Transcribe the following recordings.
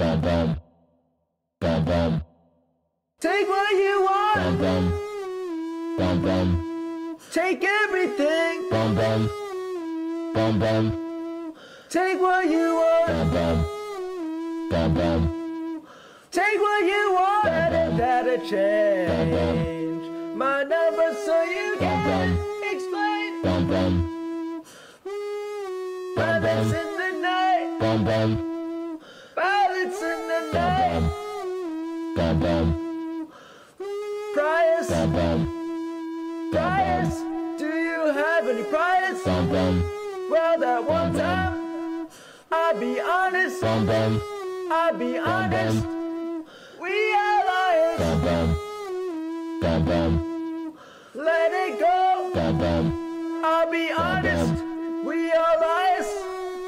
Bum bum. Bum bum. Take what you want. Bum bum. Bum bum. Take everything. Bum bum. Bum bum. Take what you want. Bum bum. Bum bum. Take what you want. That'll change my number so you can explain. Bum bum. Violence in the night. Bum bum. Violence in the night. Bum bum. Priors. Bum bum. Priors. Do you have any priors? Bum bum. Well, that one time, I'll be honest. Bum bum. I'll be honest. We are liars. Bum bum. Bum bum. Let it go. Bum bum. I'll be honest. We are liars.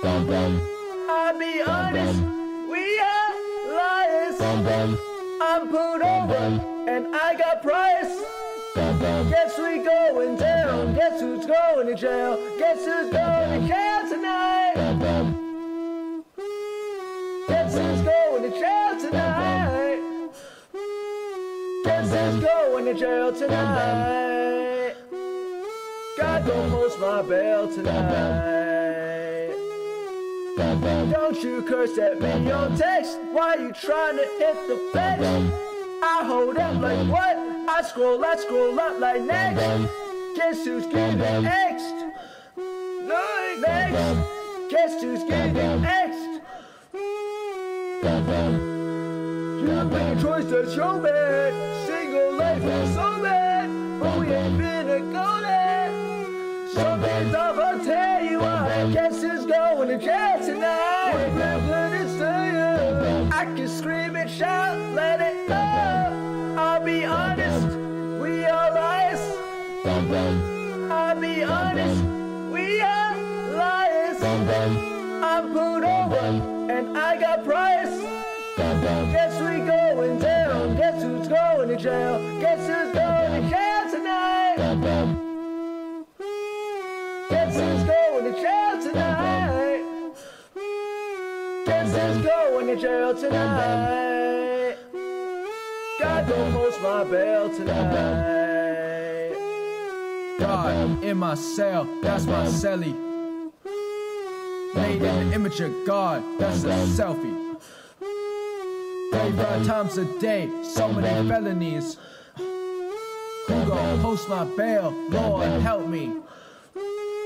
Bum bum. I'll be honest. We are liars. Bum bum. I'm pulled over and I got priors. Bum bum. Guess we going down. Guess who's going to jail? Guess who's going to jail tonight? Bum bum. Guess who's going to jail tonight? Guess who's going to jail tonight? God don't post my bail tonight. Bum bum. Don't you curse at me on text. Why you trying to hit the fence? I hold up like what? I scroll up like next. Guess who's getting X'd? No, next. Guess who's getting X'd? Bum bum. You make a choice that's your bad. Single life is so bad, but we ain't finna go there. Something's off, I'll tell you why. Guess who's going to jail tonight? Let it say it. I can scream and shout, let it go. I'll be honest, we are liars. Bum bum. I'll be honest, we are liars. Bum bum. I'm pulled over and I got priors. Bum bum. Guess we going down. Guess who's going to jail? Guess who's going to jail tonight? Bum bum. Guess who's going to jail tonight? Guess who's going to jail tonight? God don't post my bail tonight. God in my cell, that's my celly. Made in the image of God, that's a selfie. 35 times a day, so many felonies. Who gon' post my bail? Lord help me.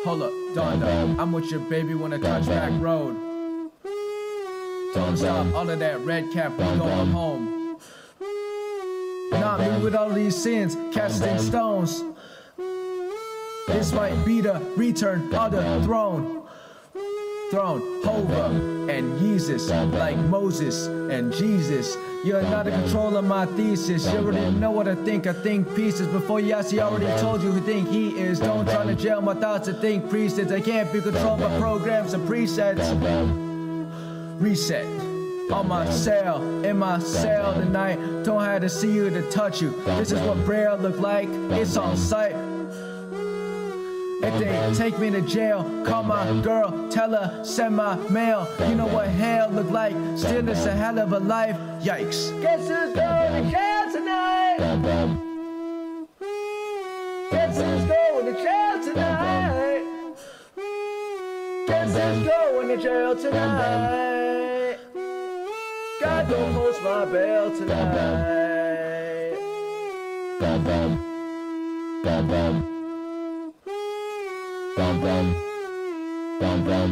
Hold up, Donda, I'm with your baby when I touch back road. Don't stop all of that red cap, we going home. Not me with all these sins, casting stones. This might be the return of the throne. Hova and Jesus, like Moses and Jesus. You're not in control of my thesis. You already know what I think pieces. Before you ask, he already told you who think he is. Don't try to jail my thoughts and think precepts. I can't be controlled by programs and presets. Reset on my cell, in my cell tonight. Don't have to see you to touch you. This is what prayer look like, it's on sight. If they take me to jail, call my girl, tell her, send my mail. You know what hell look like, still it's a hell of a life, yikes. Guess who's going to jail tonight? Bum bum. Guess who's going to jail tonight? Guess who's going to jail tonight? God don't post my bail tonight. Bum bum. Bum bum. Bum bum. Bum bum.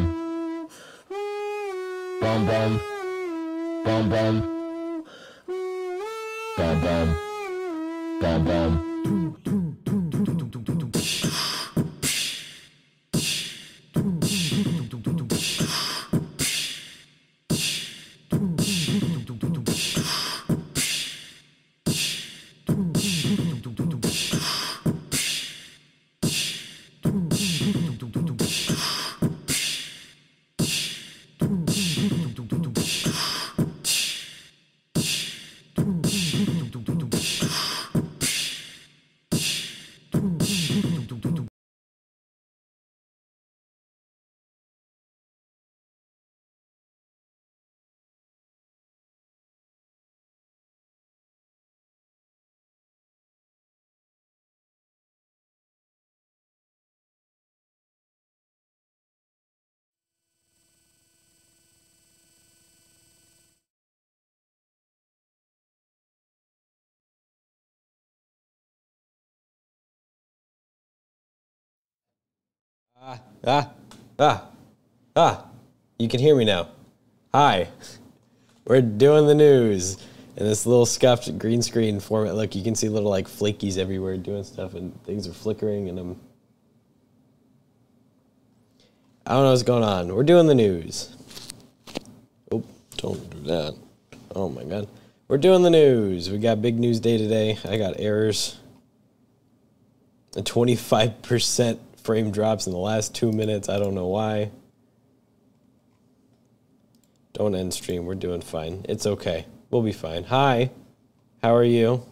Bum bum. Bum bum. Bum bum. Bum bum. You can hear me now. Hi. We're doing the news in this little scuffed green screen format. Look, you can see little like flakies everywhere doing stuff and things are flickering and I don't know what's going on. We're doing the news. Oh, don't do that. Oh my God. We're doing the news. We got big news day today. I got errors. A 25% frame drops in the last 2 minutes. I don't know why. Don't end stream. We're doing fine. It's okay. We'll be fine. Hi. How are you?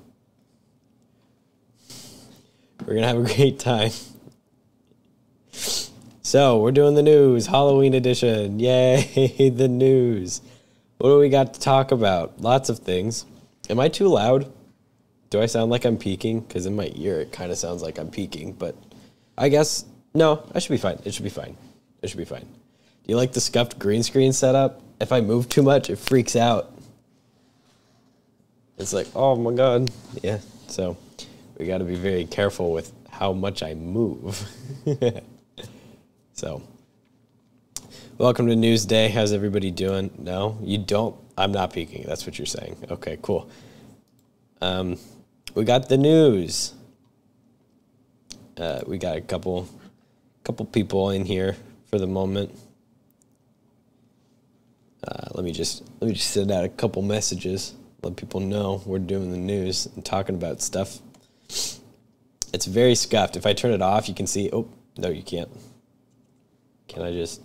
We're going to have a great time. So, we're doing the news. Halloween edition. Yay, the news. What do we got to talk about? Lots of things. Am I too loud? Do I sound like I'm peaking? Because in my ear, it kind of sounds like I'm peaking. But I guess, no, I should be fine. It should be fine. It should be fine. Do you like the scuffed green screen setup? If I move too much, it freaks out. It's like, oh my God. Yeah, so we got to be very careful with how much I move. So, welcome to Newsday. How's everybody doing? No, you don't. I'm not peeking. That's what you're saying. Okay, cool. We got the news. We got a couple people in here for the moment. Let me just send out a couple messages. Let people know we're doing the news and talking about stuff. It's very scuffed. If I turn it off, you can see. Oh, no, you can't. Can I just?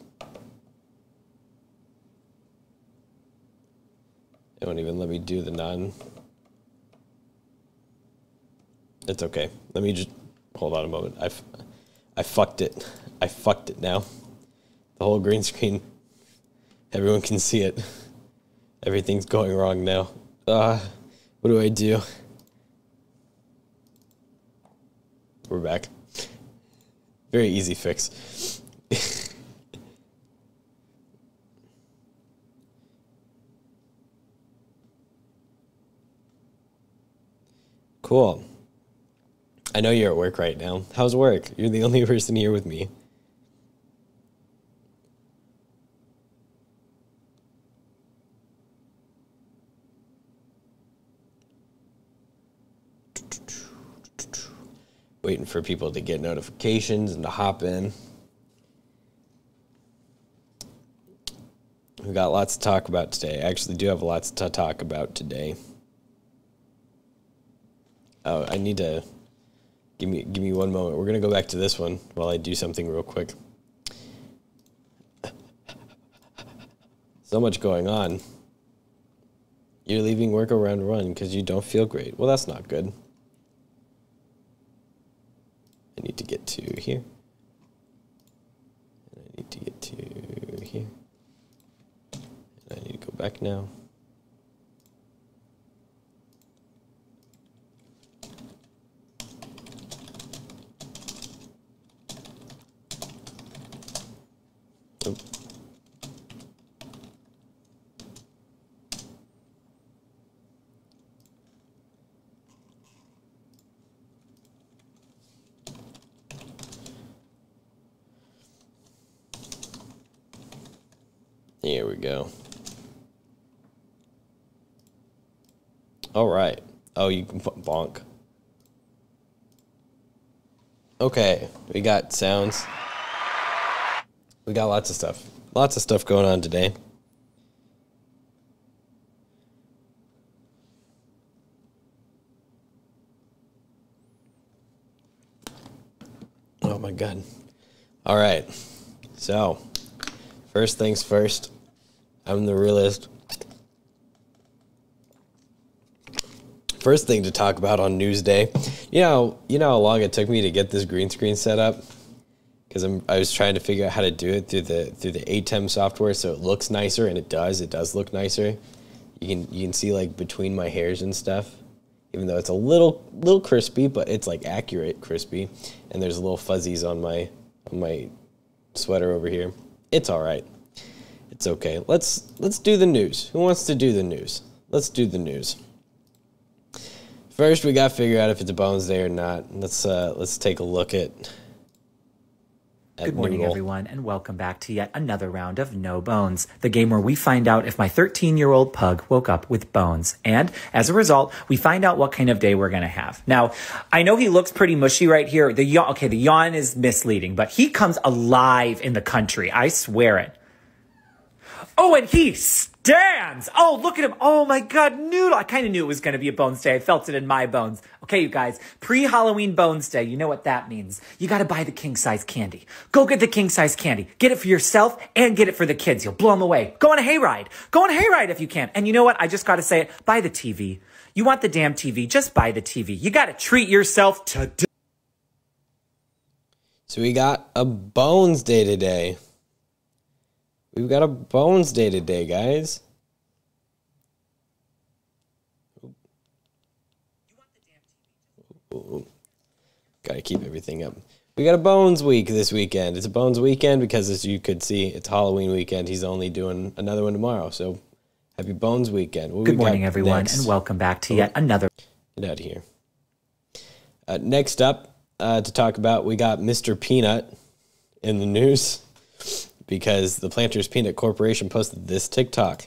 It won't even let me do the non. It's okay. Let me just hold on a moment. I fucked it. I fucked it now. The whole green screen. Everyone can see it. Everything's going wrong now. What do I do? We're back. Very easy fix. Cool. I know you're at work right now. How's work? You're the only person here with me. Waiting for people to get notifications and to hop in. We got lots to talk about today. I actually do have lots to talk about today. Oh, I need to give me one moment. We're gonna go back to this one while I do something real quick. So much going on. You're leaving work around run because you don't feel great. Well, that's not good. I need to get to here. And I need to get to here. And I need to go back now. Oh. Here we go. All right. Oh, you can put bonk. Okay, we got sounds. We got lots of stuff. Lots of stuff going on today. Oh my God. All right. So, first things first. I'm the realist. First thing to talk about on Newsday. You know how long it took me to get this green screen set up? Because I was trying to figure out how to do it through the ATEM software, so it looks nicer, and it does look nicer. You can see like between my hairs and stuff, even though it's a little crispy, but it's like accurate crispy. And there's little fuzzies on my sweater over here. It's all right. It's okay. Let's do the news. Who wants to do the news? Let's do the news. First, we got to figure out if it's a Bones Day or not. Let's take a look at Good morning, Noodle. everyone, and welcome back to yet another round of No Bones, the game where we find out if my 13-year-old pug woke up with bones. And as a result, we find out what kind of day we're going to have. Now, I know he looks pretty mushy right here. The yawn is misleading, but he comes alive in the country. I swear it. Oh, and he stands! Oh, look at him. Oh my God, Noodle. I kind of knew it was going to be a Bones Day. I felt it in my bones. Okay, you guys, pre-Halloween Bones Day, you know what that means. You got to buy the king-size candy. Go get the king-size candy. Get it for yourself and get it for the kids. You'll blow them away. Go on a hayride. Go on a hayride if you can. And you know what? I just got to say it. Buy the TV. You want the damn TV. Just buy the TV. You got to treat yourself today. So we got a Bones Day today. We've got a Bones Day today, guys. Ooh. Gotta keep everything up. We got a Bones Week this weekend. It's a Bones weekend because, as you could see, it's Halloween weekend. He's only doing another one tomorrow. So, happy Bones Weekend. Good morning, everyone, and welcome back to yet another. Get out of here. Next up, to talk about, we got Mr. Peanut in the news because the Planters Peanut Corporation posted this TikTok.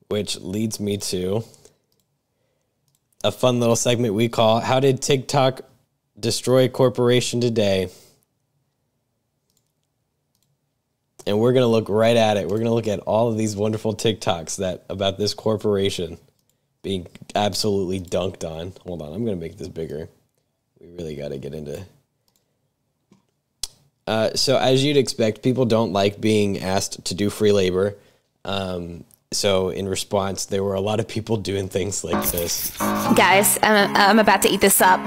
Which leads me to a fun little segment we call How Did TikTok Destroy a Corporation Today? And we're going to look right at it. We're going to look at all of these wonderful TikToks about this corporation being absolutely dunked on. Hold on, I'm going to make this bigger. We really got to get into... So as you'd expect, people don't like being asked to do free labor. So in response, there were a lot of people doing things like this. Guys, I'm about to eat this up.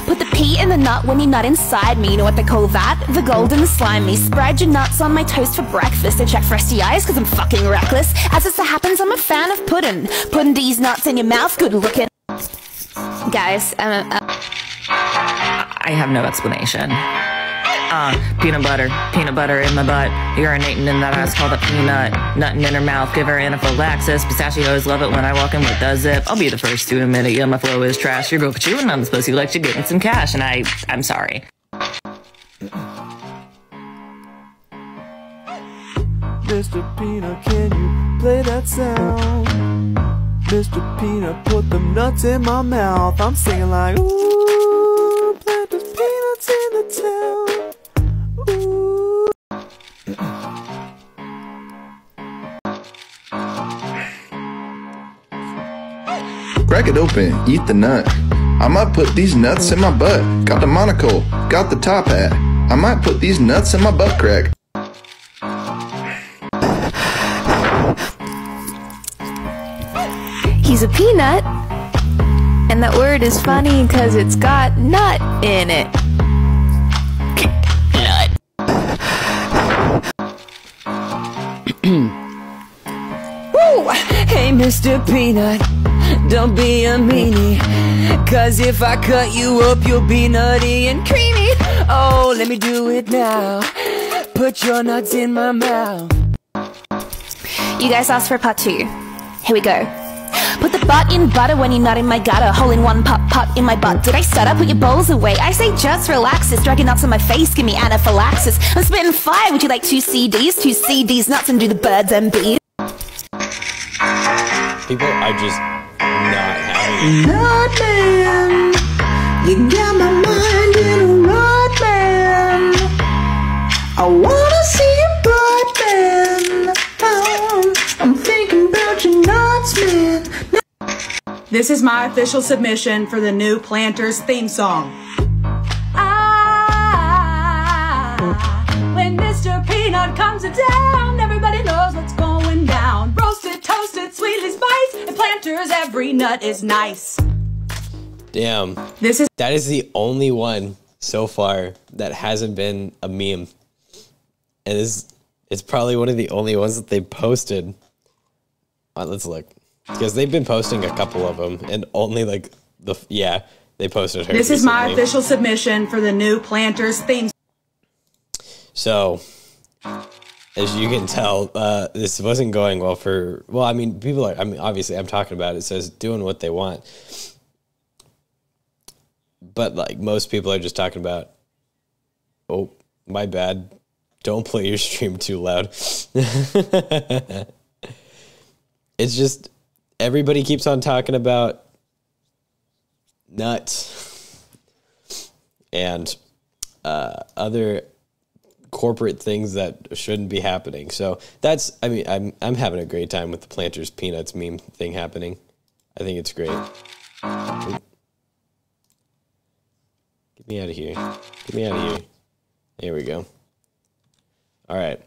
Put the pea in the nut when you're not inside me. You know what they call that? The golden slimy. Spread your nuts on my toast for breakfast. To check for STIs because I'm fucking reckless. As it so happens, I'm a fan of pudding. Putting these nuts in your mouth, good looking. Guys, I have no explanation. Peanut butter in my butt. Urinating in that ass called a peanut. Nutting in her mouth, give her anaphylaxis. Pistachios love it when I walk in with the zip. I'll be the first to admit it, yeah, my flow is trash. Your girl for chewing on this pussy like you're getting some cash, and I'm sorry. Mr. Peanut, can you play that sound? Mr. Peanut, put them nuts in my mouth. I'm singing like, ooh, plant those peanuts in the town. Ooh. Crack it open, eat the nut. I might put these nuts in my butt. Got the monocle, got the top hat. I might put these nuts in my butt crack. he's a peanut. And that word is funny because it's got nut in it. Nut. Woo! Hey, Mr. Peanut, don't be a meanie. Cause if I cut you up, you'll be nutty and creamy. Oh, let me do it now. Put your nuts in my mouth. You guys asked for part 2. Here we go. Put the butt in butter when you're not in my gutter. Hole in one, pop, pop in my butt. Did I stutter? Put your balls away. I say just relax this. Drag your nuts on my face, give me anaphylaxis. I'm spitting fire. Would you like 2 CDs? 2 CDs nuts and do the birds and bees? People are just not having it. Nut man, you got my mind in a rut, man. I wanna see your butt, man. I'm thinking about your nuts, man. This is my official submission for the new Planters theme song. When Mr. Peanut comes to town, everybody knows what's going down. Roasted, toasted, sweetly spiced, and Planters, every nut is nice. Damn. That is the only one so far that hasn't been a meme. And it's probably one of the only ones that they posted. Let's look. Because they've been posting a couple of them, and only like They posted her. This is my official submission for the new Planters theme. So, as you can tell, this wasn't going well for, well, I mean, people are, I mean, obviously I'm talking about it. It says doing what they want. But like most people are just talking about, oh, my bad. Don't play your stream too loud. It's just, everybody keeps on talking about nuts and other corporate things that shouldn't be happening. So that's, I mean, I'm having a great time with the Planters Peanuts meme thing happening. I think it's great. Get me out of here. Get me out of here. There we go. All right.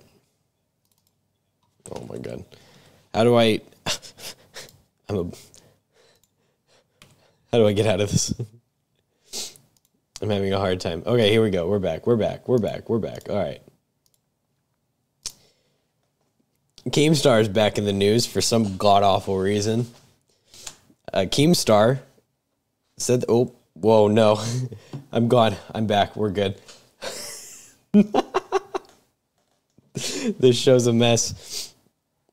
Oh my God. How do I how do I get out of this? I'm having a hard time. Okay, here we go. We're back. All right. Keemstar is back in the news for some god-awful reason. Keemstar said, oh, whoa, no. I'm gone. I'm back. We're good. This show's a mess.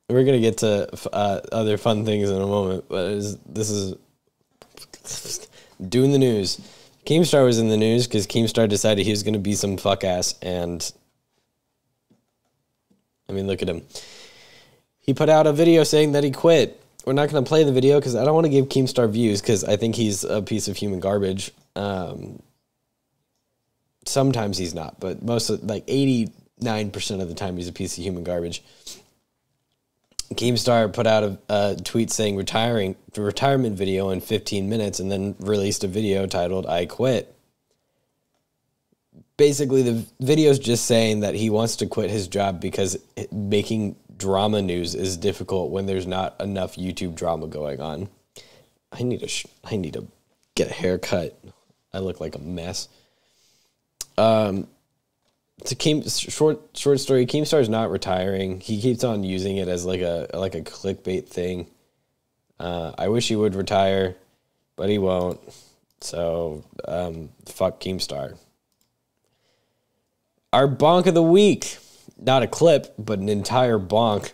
We're going to get to other fun things in a moment, but this is doing the news. Keemstar was in the news because Keemstar decided he was going to be some fuck ass, and I mean, look at him. He put out a video saying that he quit. We're not going to play the video because I don't want to give Keemstar views because I think he's a piece of human garbage. Sometimes he's not, but most of, like 89% of the time he's a piece of human garbage. Keemstar put out a tweet saying retirement video in 15 minutes and then released a video titled I Quit. Basically, the video is just saying that he wants to quit his job because making drama news is difficult when there's not enough YouTube drama going on. I need to get a haircut. I look like a mess. Short story. Keemstar's not retiring. He keeps on using it as like a clickbait thing. I wish he would retire, but he won't. So fuck Keemstar. Our bonk of the week, not a clip, but an entire bonk.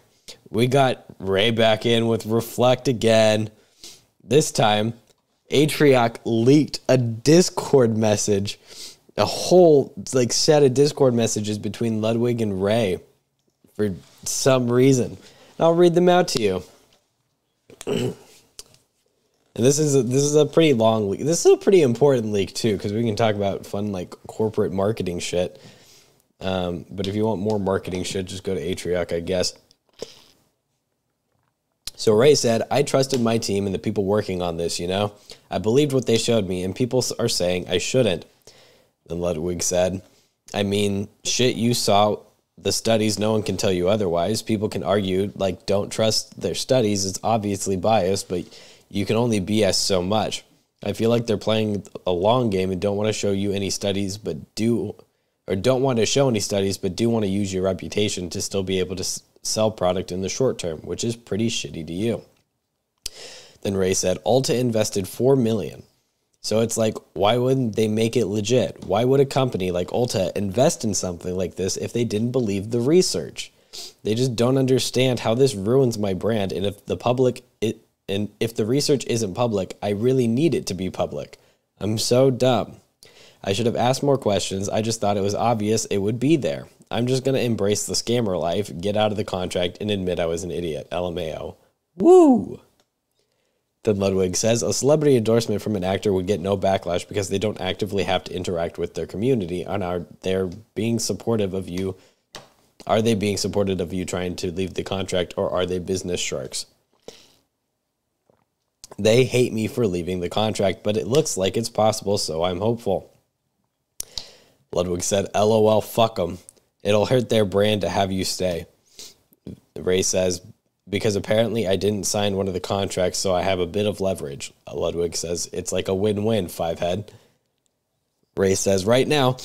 We got Ray back in with Reflect again. This time, Atrioc leaked a Discord message. A whole like set of Discord messages between Ludwig and Ray for some reason. And I'll read them out to you. And this is a pretty long leak. This is a pretty important leak too, because we can talk about fun like corporate marketing shit. But if you want more marketing shit, just go to Atrioc, I guess. So Ray said, I trusted my team and the people working on this, you know? I believed what they showed me, and people are saying I shouldn't. Then Ludwig said, I mean, shit, you saw the studies. No one can tell you otherwise. People can argue, like, don't trust their studies. It's obviously biased, but you can only BS so much. I feel like they're playing a long game and don't want to show you any studies, but don't want to show any studies, but do want to use your reputation to still be able to sell product in the short term, which is pretty shitty to you. Then Ray said, Ulta invested $4 million. So it's like, why wouldn't they make it legit? Why would a company like Ulta invest in something like this if they didn't believe the research? They just don't understand how this ruins my brand. And if if the research isn't public, I really need it to be public. I'm so dumb. I should have asked more questions. I just thought it was obvious it would be there. I'm just going to embrace the scammer life, get out of the contract, and admit I was an idiot. LMAO. Woo! Then Ludwig says, a celebrity endorsement from an actor would get no backlash because they don't actively have to interact with their community. They're being supportive of you. Are they being supportive of you trying to leave the contract, or are they business sharks? They hate me for leaving the contract, but it looks like it's possible, so I'm hopeful. Ludwig said, LOL, fuck them. It'll hurt their brand to have you stay. Ray says, because apparently I didn't sign one of the contracts, so I have a bit of leverage. Ludwig says, it's like a win-win, Fivehead. Ray says, right now,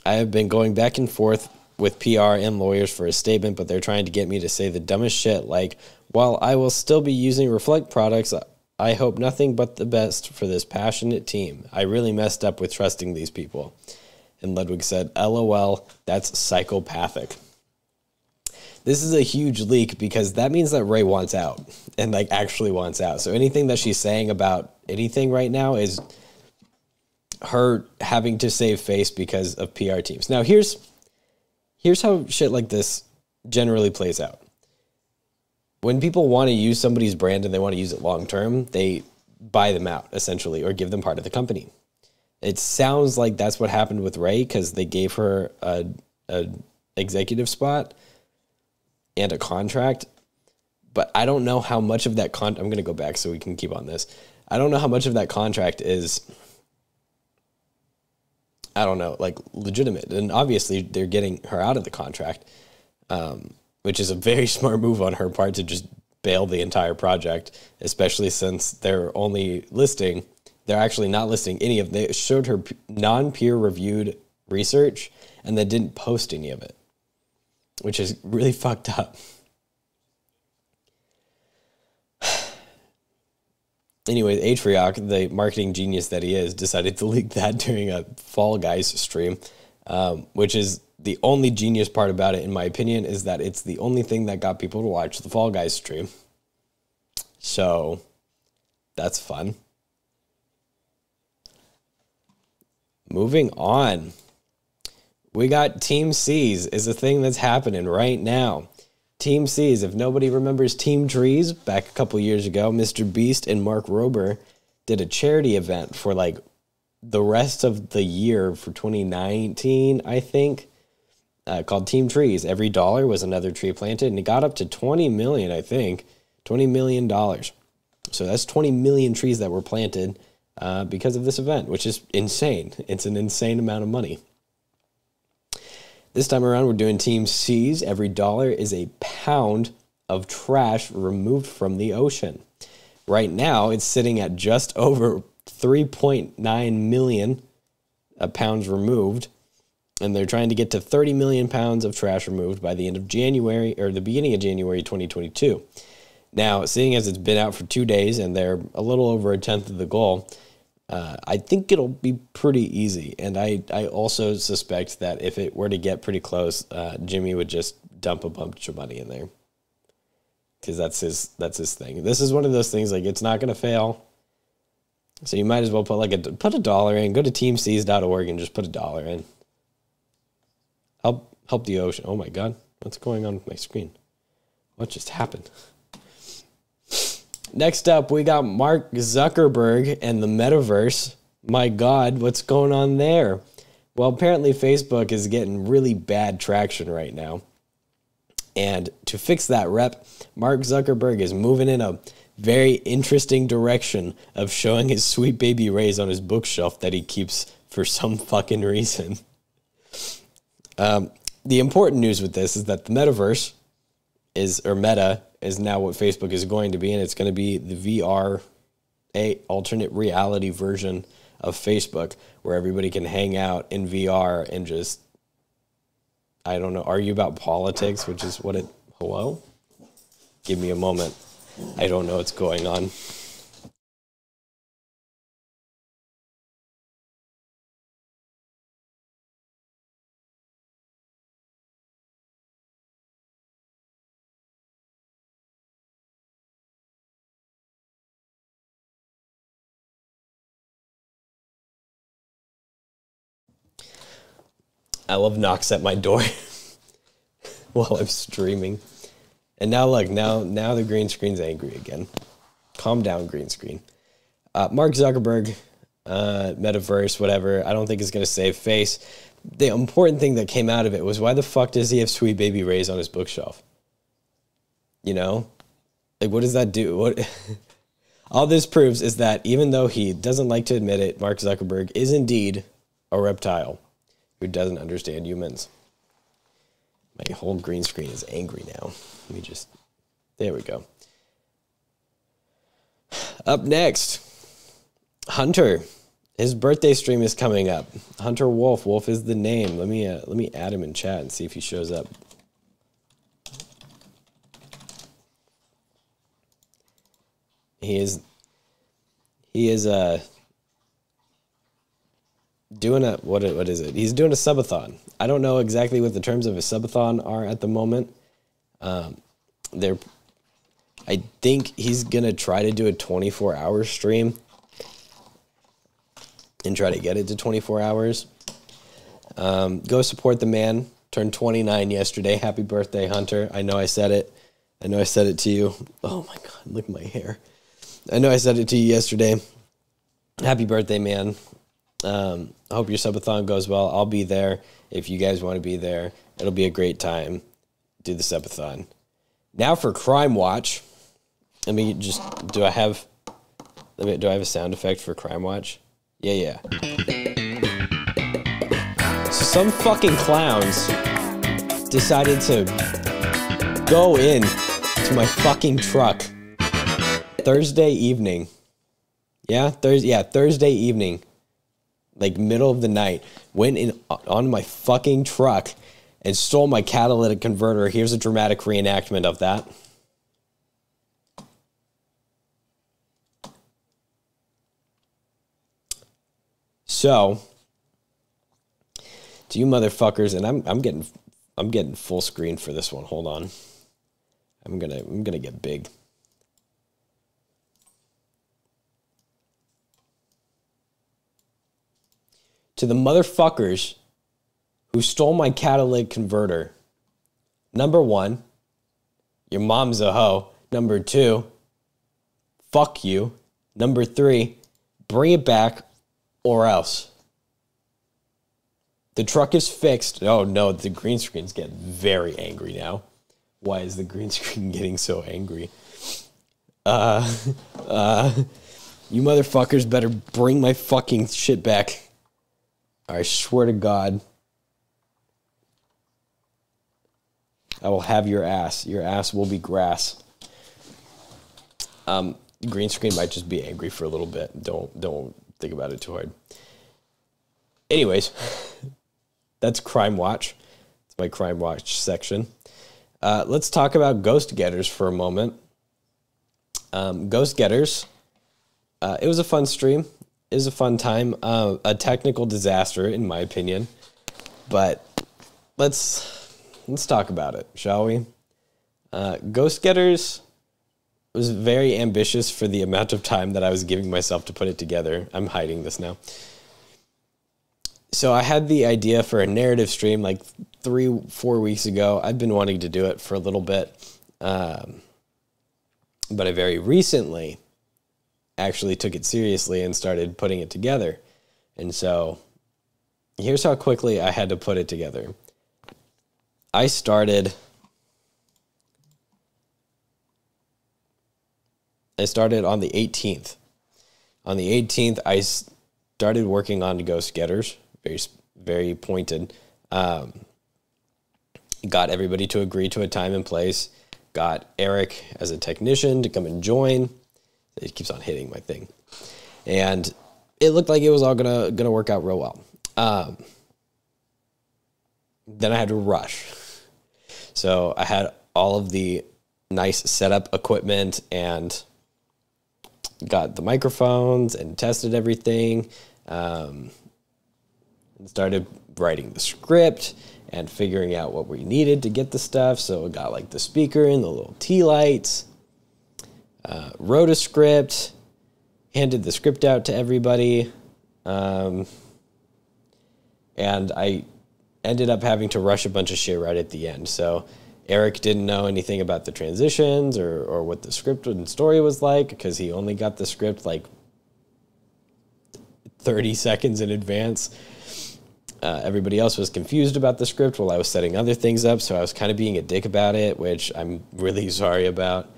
I have been going back and forth with PR and lawyers for a statement, but they're trying to get me to say the dumbest shit, like, while I will still be using Reflect products, I hope nothing but the best for this passionate team. I really messed up with trusting these people. And Ludwig said, LOL, that's psychopathic. This is a huge leak because that means that Ray wants out and like actually wants out. So anything that she's saying about anything right now is her having to save face because of PR teams. Now here's how shit like this generally plays out. When people want to use somebody's brand and they want to use it long term, they buy them out essentially or give them part of the company. It sounds like that's what happened with Ray because they gave her a executive spot and a contract, but I don't know how much of that I'm going to go back so we can keep on this. I don't know how much of that contract is, I don't know, like legitimate. And obviously they're getting her out of the contract, which is a very smart move on her part to just bail the entire project, especially since they're only listing, they're actually not listing any of, they showed her non-peer reviewed research and they didn't post any of it, which is really fucked up. Anyway, Atriarch, the marketing genius that he is, decided to leak that during a Fall Guys stream, which is the only genius part about it, in my opinion, is that it's the only thing that got people to watch the Fall Guys stream. So, that's fun. Moving on. We got Team C's is a thing that's happening right now. Team C's, if nobody remembers Team Trees, back a couple years ago, Mr. Beast and Mark Rober did a charity event for like the rest of the year for 2019, I think, called Team Trees. Every dollar was another tree planted, and it got up to 20 million, I think, $20 million. So that's 20 million trees that were planted because of this event, which is insane. It's an insane amount of money. This time around, we're doing Team C's. Every dollar is a pound of trash removed from the ocean. Right now, it's sitting at just over 3.9 million pounds removed, and they're trying to get to 30 million pounds of trash removed by the end of January, or the beginning of January 2022. Now, seeing as it's been out for 2 days and they're a little over a tenth of the goal, I think it'll be pretty easy. And I also suspect that if it were to get pretty close, Jimmy would just dump a bunch of money in there. Because that's his thing. This is one of those things, like, it's not going to fail. So you might as well put put $1 in. Go to teamcs.org and just put $1 in. Help the ocean. Oh my God. What's going on with my screen? What just happened? Next up, we got Mark Zuckerberg and the metaverse. My God, what's going on there? Well, apparently Facebook is getting really bad traction right now. And to fix that rep, Mark Zuckerberg is moving in a very interesting direction of showing his sweet baby rays on his bookshelf that he keeps for some fucking reason. The important news with this is that the metaverse Meta is now what Facebook is going to be, and it's going to be the VR, alternate reality version of Facebook, where everybody can hang out in VR and just, I don't know, argue about politics, which is what it, hello? Give me a moment. I don't know what's going on. I love knocks at my door while I'm streaming. And now look, now the green screen's angry again. Calm down, green screen. Mark Zuckerberg, metaverse, whatever. I don't think it's going to save face. The important thing that came out of it was, why the fuck does he have sweet baby rays on his bookshelf? You know? Like, what does that do? What? All this proves is that even though he doesn't like to admit it, Mark Zuckerberg is indeed a reptile who doesn't understand humans. My whole green screen is angry now. Let me just, there we go. Up next, Hunter. His birthday stream is coming up. Hunter Wolf. Wolf is the name. Let me add him in chat and see if he shows up. He is he is doing a what is it? He's doing a subathon. I don't know exactly what the terms of a subathon are at the moment. I think he's gonna try to do a 24-hour stream and try to get it to 24 hours. Go support the man. Turned 29 yesterday. Happy birthday, Hunter. I know I said it. I know I said it to you. Oh my God, look at my hair. I know I said it to you yesterday. Happy birthday, man. I hope your subathon goes well. I'll be there if you guys want to be there. It'll be a great time. Do the subathon. Now for Crime Watch. Let me just, do I have a sound effect for Crime Watch? Yeah. So some fucking clowns decided to go in to my fucking truck Thursday evening. Thursday evening. Like middle of the night. Went in on my fucking truck and stole my catalytic converter. Here's a dramatic reenactment of that. So, to you motherfuckers, and I'm getting full screen for this one. Hold on. I'm gonna get big. To the motherfuckers who stole my catalytic converter. Number one, your mom's a hoe. Number two, fuck you. Number three, bring it back or else. The truck is fixed. Oh no, the green screen's getting very angry now. Why is the green screen getting so angry? You motherfuckers better bring my fucking shit back. I swear to God. I will have your ass. Your ass will be grass. Green screen might just be angry for a little bit. Don't think about it too hard. Anyways, that's Crime Watch. It's my Crime Watch section. Let's talk about Ghost Getters for a moment. Ghost Getters. It was a fun stream. It was a fun time. A technical disaster, in my opinion. But let's talk about it, shall we? Ghost Getters was very ambitious for the amount of time that I was giving myself to put it together. I'm hiding this now. So I had the idea for a narrative stream like 3-4 weeks ago. I've been wanting to do it for a little bit. But I very recently actually took it seriously and started putting it together. And so here's how quickly I had to put it together. I started on the 18th. On the 18th, I started working on Ghost Getters. Very pointed. Got everybody to agree to a time and place. Got Eric as a technician to come and join. It keeps on hitting my thing. And it looked like it was all gonna work out real well. Then I had to rush. So I had all of the nice setup equipment and got the microphones and tested everything. And started writing the script and figuring out what we needed to get the stuff. So I got like the speaker and the little tea lights. Wrote a script, handed the script out to everybody. And I ended up having to rush a bunch of shit right at the end. So Eric didn't know anything about the transitions or what the script and story was like because he only got the script like 30 seconds in advance. Everybody else was confused about the script while I was setting other things up, so I was kind of being a dick about it, which I'm really sorry about.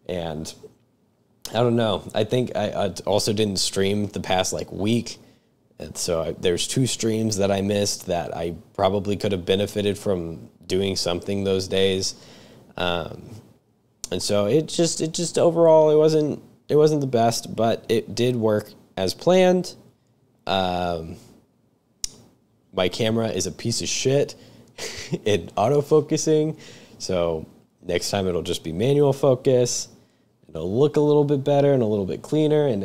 And I don't know. I think I also didn't stream the past like week. And so there's 2 streams that I missed that I probably could have benefited from doing something those days. And so it just overall, it wasn't the best, but it did work as planned. My camera is a piece of shit in autofocusing. So next time it'll just be manual focus. it'll look a little bit better and a little bit cleaner. And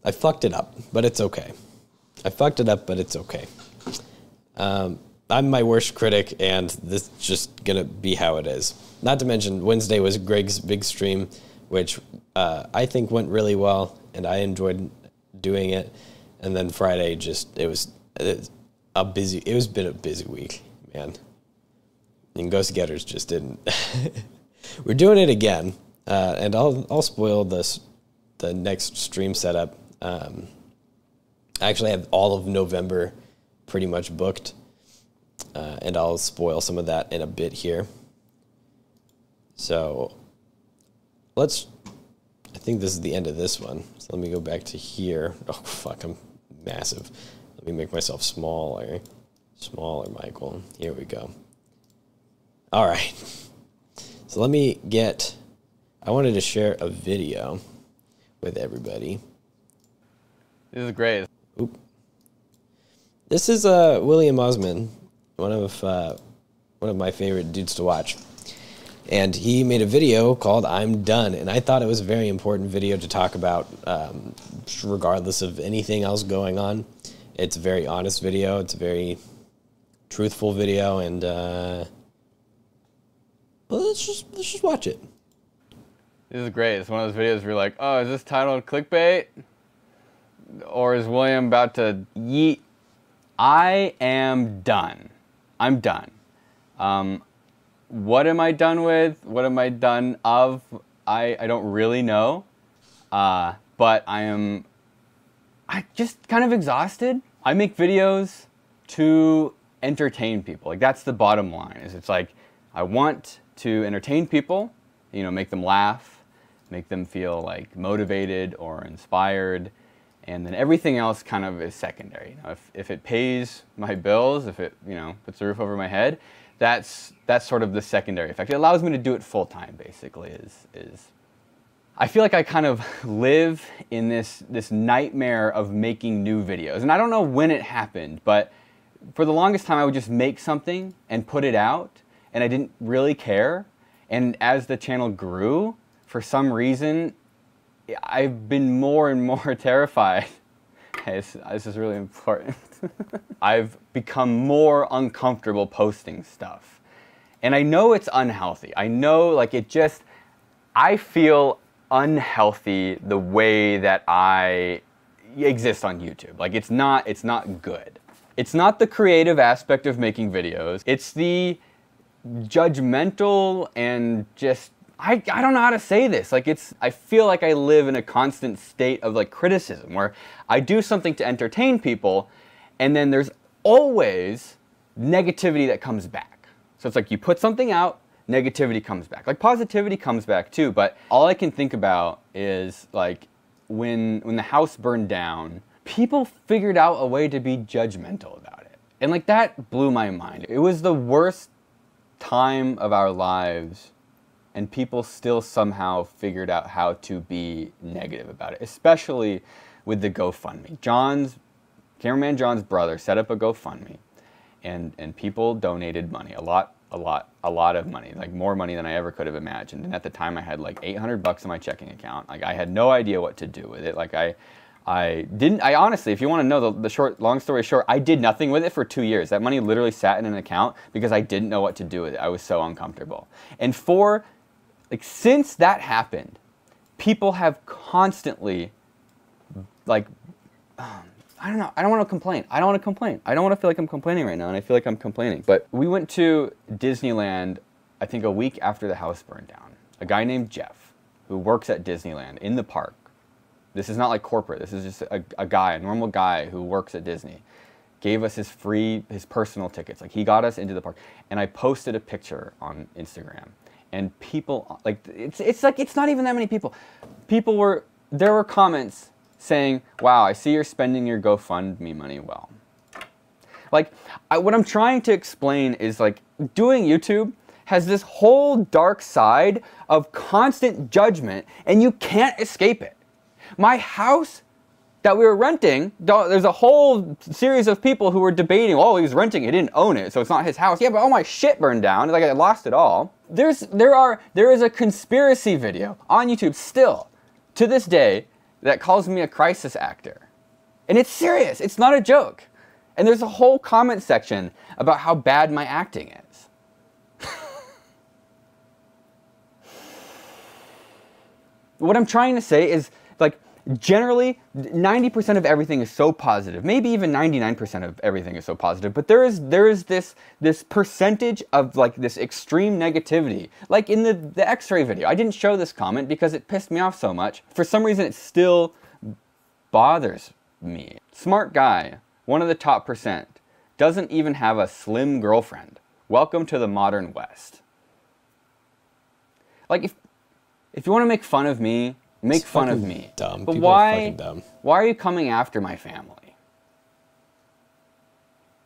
I fucked it up, but it's okay. I fucked it up, but it's okay. I'm my worst critic, and this is just gonna be how it is. Not to mention, Wednesday was Greg's big stream, which I think went really well, and I enjoyed doing it. And then Friday, it was been a busy week, man. And Ghost Getters just didn't. We're doing it again, and I'll spoil the next stream setup. I actually have all of November pretty much booked, and I'll spoil some of that in a bit here. So I think this is the end of this one. So let me go back to here. Oh, fuck, I'm massive. Let me make myself smaller. Smaller, Michael. Here we go. All right. So I wanted to share a video with everybody. This is great. Oop. This is William Osman, one of my favorite dudes to watch. And he made a video called I'm Done, and I thought it was a very important video to talk about, regardless of anything else going on. It's a very honest video, it's a very truthful video, and well, let's just watch it. This is great. It's one of those videos where you're like, oh, is this titled clickbait? Or is William about to yeet? I am done. I'm done. What am I done with? What am I done of? I don't really know. But I just kind of exhausted. I make videos to entertain people. Like, that's the bottom line. It's like, I want to entertain people, you know, make them laugh, make them feel like motivated or inspired. And then everything else kind of is secondary. You know, if it pays my bills, if it, you know, puts a roof over my head, that's sort of the secondary effect. It allows me to do it full time, basically, is I feel like I kind of live in this nightmare of making new videos. And I don't know when it happened, but for the longest time I would just make something and put it out, and I didn't really care. And as the channel grew, for some reason, I've been more and more terrified. Hey, this is really important. I've become more uncomfortable posting stuff. And I know it's unhealthy. I know, like, I feel unhealthy the way that I exist on YouTube. Like, it's not good. It's not the creative aspect of making videos. It's the judgmental and just, I don't know how to say this. Like, I feel like I live in a constant state of, like, criticism where I do something to entertain people, and then there's always negativity that comes back. So it's like you put something out, negativity comes back. Like, positivity comes back too, but all I can think about is, like, when the house burned down, people figured out a way to be judgmental about it. And, like, that blew my mind. It was the worst time of our lives, and people still somehow figured out how to be negative about it, especially with the GoFundMe. Cameraman John's brother set up a GoFundMe, and people donated money, a lot of money, like more money than I ever could have imagined. And at the time I had like $800 in my checking account. Like, I had no idea what to do with it. Like, I honestly, if you want to know long story short, I did nothing with it for 2 years. That money literally sat in an account because I didn't know what to do with it. I was so uncomfortable. And since that happened, people have constantly, like, I don't know. I don't want to complain. I don't want to complain. I don't want to feel like I'm complaining right now, and I feel like I'm complaining. But we went to Disneyland, I think a week after the house burned down. A guy named Jeff, who works at Disneyland in the park. This is not like corporate. This is just a normal guy who works at Disney. Gave us his personal tickets. Like, he got us into the park. And I posted a picture on Instagram. And people, like, it's not even that many people. There were comments saying, wow, I see you're spending your GoFundMe money well. Like, what I'm trying to explain is, like, doing YouTube has this whole dark side of constant judgment, and you can't escape it. My house that we were renting. There's a whole series of people who were debating, oh, he was renting, he didn't own it, so it's not his house. Yeah, but all my shit burned down, like I lost it all. There is a conspiracy video on YouTube still, to this day, that calls me a crisis actor. And it's serious, it's not a joke. And there's a whole comment section about how bad my acting is. What I'm trying to say is, like, generally, 90% of everything is so positive. Maybe even 99% of everything is so positive. But there is this percentage of, like, this extreme negativity. Like in the X-ray video. I didn't show this comment because it pissed me off so much. For some reason, it still bothers me. Smart guy, one of the top %, doesn't even have a slim girlfriend. Welcome to the modern West. Like, if you want to make fun of me, make fun of me. Dumb. But People are fucking dumb. why are you coming after my family?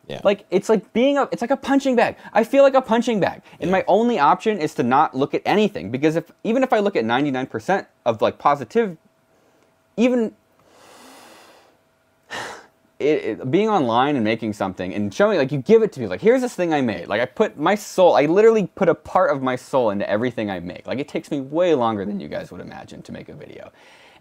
Yeah. Like, it's like it's like a punching bag. I feel like a punching bag. And my only option is to not look at anything. Because even if I look at 99% of, like, positive, even being online and making something and showing, like, you give it to me, like, here's this thing I made. Like, I literally put a part of my soul into everything I make. Like, it takes me way longer than you guys would imagine to make a video.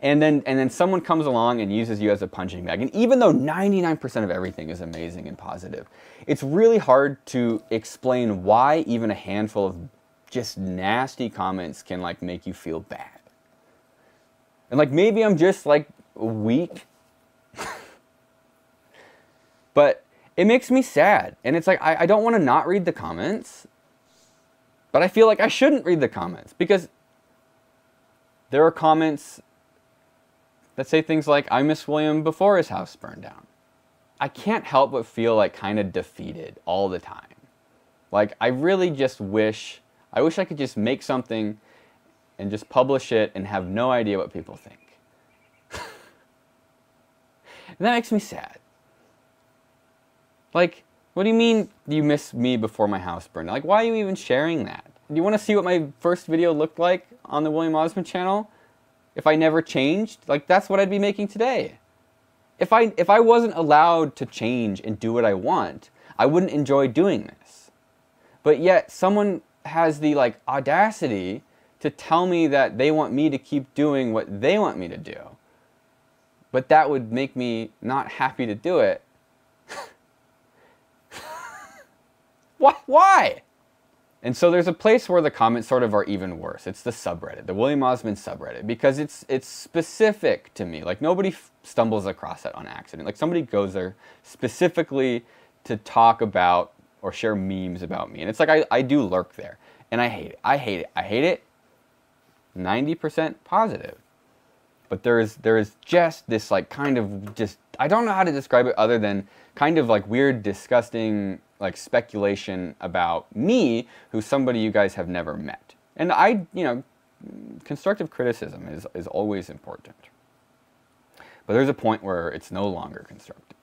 And then someone comes along and uses you as a punching bag. And even though 99% of everything is amazing and positive, it's really hard to explain why even a handful of just nasty comments can, like, make you feel bad. And, like, maybe I'm just, like, weak. But it makes me sad. And it's like, I don't want to not read the comments. But I feel like I shouldn't read the comments. Because there are comments that say things like, I miss William before his house burned down. I can't help but feel, like, kind of defeated all the time. Like, I really just wish I could just make something and just publish it and have no idea what people think. And that makes me sad. Like, what do you mean you miss me before my house burned? Like, why are you even sharing that? Do you want to see what my first video looked like on the William Osmond channel? If I never changed? Like, that's what I'd be making today. If I wasn't allowed to change and do what I want, I wouldn't enjoy doing this. But yet, someone has the, like, audacity to tell me that they want me to keep doing what they want me to do. But that would make me not happy to do it. Why? And so there's a place where the comments sort of are even worse. It's the subreddit, the William Osmond subreddit, because it's specific to me. Like, nobody stumbles across that on accident. Like, somebody goes there specifically to talk about or share memes about me. And it's like, I do lurk there. And I hate it. I hate it. I hate it. 90% positive. But there is just this, like, kind of just, I don't know how to describe it other than kind of, like, weird, disgusting, like, speculation about me, who's somebody you guys have never met. And constructive criticism is always important. But there's a point where it's no longer constructive.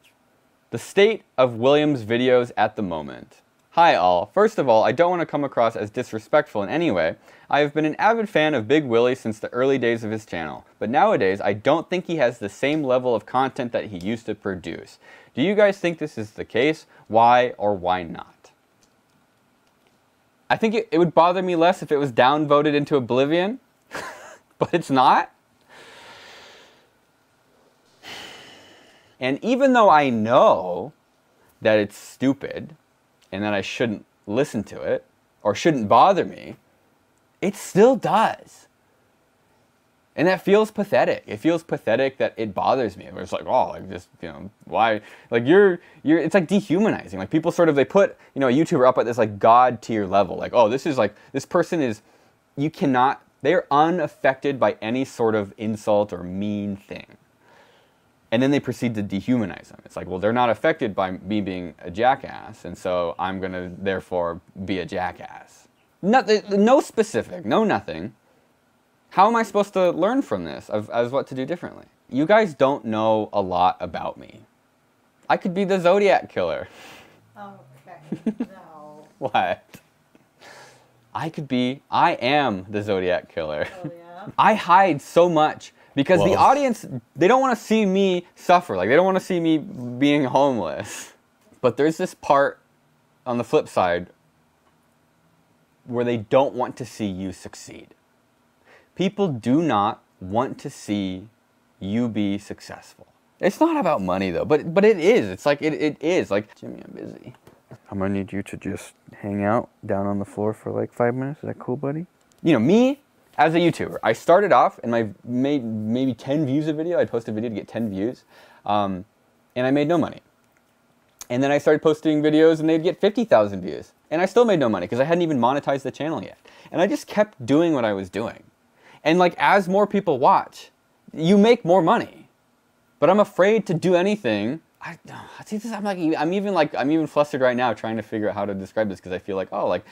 The state of William's videos at the moment. Hi all. First of all, I don't want to come across as disrespectful in any way. I have been an avid fan of Big Willie since the early days of his channel, but nowadays I don't think he has the same level of content that he used to produce. Do you guys think this is the case? Why or why not? I think it would bother me less if it was downvoted into oblivion, but it's not. And even though I know that it's stupid, and that I shouldn't listen to it, or shouldn't bother me, it still does. And that feels pathetic. It feels pathetic that it bothers me. It's like, oh, like, just, why? Like, it's like dehumanizing. Like, people sort of, they put, a YouTuber up at this, like, God tier level. Like, oh, this is like, this person is, they're unaffected by any sort of insult or mean thing. And then they proceed to dehumanize them. It's like, well, they're not affected by me being a jackass, and so I'm going to, therefore, be a jackass. No specific, no nothing. How am I supposed to learn from this as what to do differently? You guys don't know a lot about me. I could be the Zodiac Killer. Okay, no. What? I am the Zodiac Killer. Oh, yeah? I hide so much Because the Well. audience, they don't want to see me suffer. Like, they don't want to see me being homeless. But there's this part on the flip side where they don't want to see you succeed. People do not want to see you be successful. It's not about money though, but it is. It's like, it is. Like, Jimmy, I'm busy. I'm gonna need you to just hang out down on the floor for like 5 minutes. Is that cool, buddy? You know, me as a YouTuber, I started off and I made maybe 10 views a video. I'd post a video to get 10 views. And I made no money. And then I started posting videos and they'd get 50,000 views. And I still made no money because I hadn't even monetized the channel yet. And I just kept doing what I was doing. And like, as more people watch, you make more money. But I'm afraid to do anything. I see this. I'm even flustered right now trying to figure out how to describe this, because I feel like, oh, like,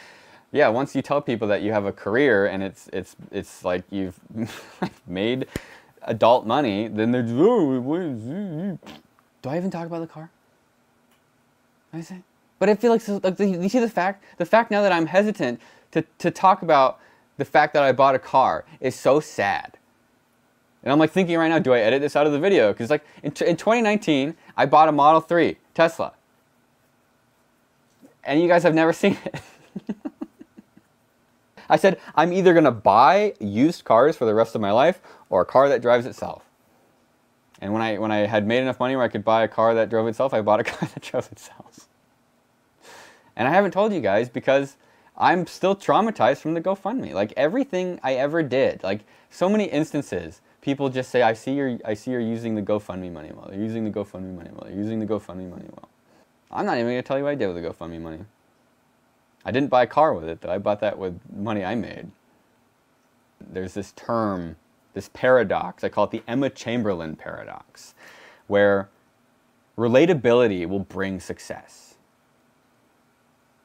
yeah, once you tell people that you have a career and it's like you've made adult money, then they're, oh, do I even talk about the car? I say, but I feel like you see the fact now that I'm hesitant to talk about the fact that I bought a car is so sad. And I'm like thinking right now, do I edit this out of the video? Because like in 2019, I bought a Model 3 Tesla. And you guys have never seen it. I said, I'm either going to buy used cars for the rest of my life or a car that drives itself. And when I had made enough money where I could buy a car that drove itself, I bought a car that drove itself. And I haven't told you guys because I'm still traumatized from the GoFundMe. Like everything I ever did, like so many instances, people just say, I see you're using the GoFundMe money well. You're using the GoFundMe money well. You're using the GoFundMe money well. I'm not even going to tell you what I did with the GoFundMe money. I didn't buy a car with it, though. I bought that with money I made. There's this term, this paradox, I call it the Emma Chamberlain paradox, where relatability will bring success.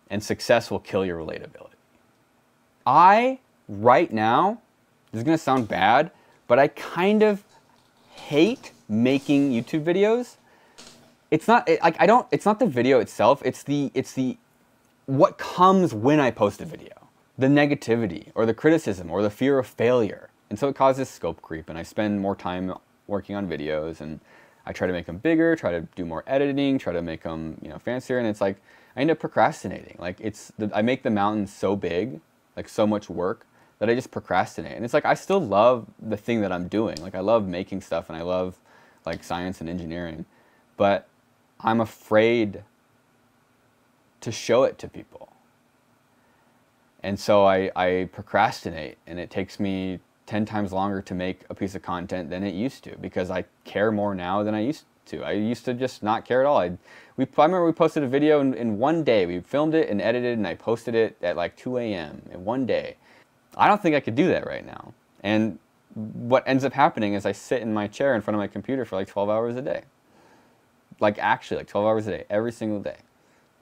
And success will kill your relatability. Right now, this is going to sound bad, but I kind of hate making YouTube videos. It's not it's not the video itself, it's the what comes when I post a video. The negativity or the criticism or the fear of failure. And so it causes scope creep, and I spend more time working on videos, and I try to make them bigger, try to do more editing, try to make them, you know, fancier, and it's like I end up procrastinating. Like I make the mountain so big, like so much work, that I just procrastinate. And it's like I still love the thing that I'm doing. Like I love making stuff and I love like science and engineering, but I'm afraid to show it to people. And so I procrastinate, and it takes me 10 times longer to make a piece of content than it used to, because I care more now than I used to. I used to just not care at all. I remember we posted a video in one day. We filmed it and edited, and I posted it at like 2 a.m. in one day. I don't think I could do that right now. And what ends up happening is I sit in my chair in front of my computer for like 12 hours a day. Like actually, like 12 hours a day, every single day.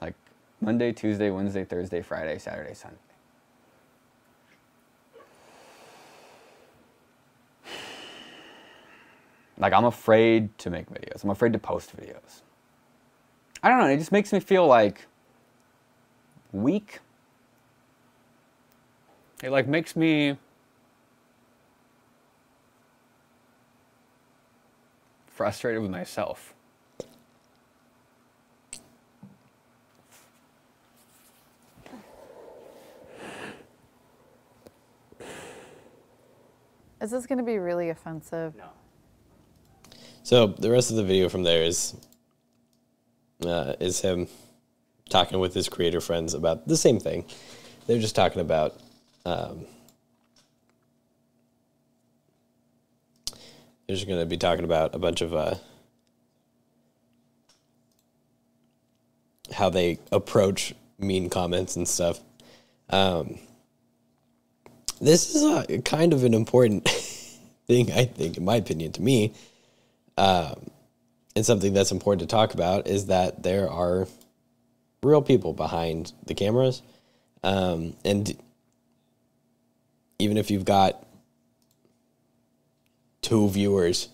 Like Monday, Tuesday, Wednesday, Thursday, Friday, Saturday, Sunday. Like I'm afraid to make videos. I'm afraid to post videos. I don't know, it just makes me feel like weak. It like makes me frustrated with myself. Is this going to be really offensive? No. So the rest of the video from there is him talking with his creator friends about the same thing. They're just talking about they're just going to be talking about a bunch of how they approach mean comments and stuff. This is a kind of an important thing, I think, in my opinion, to me. And something that's important to talk about is that there are real people behind the cameras. And even if you've got 2 viewers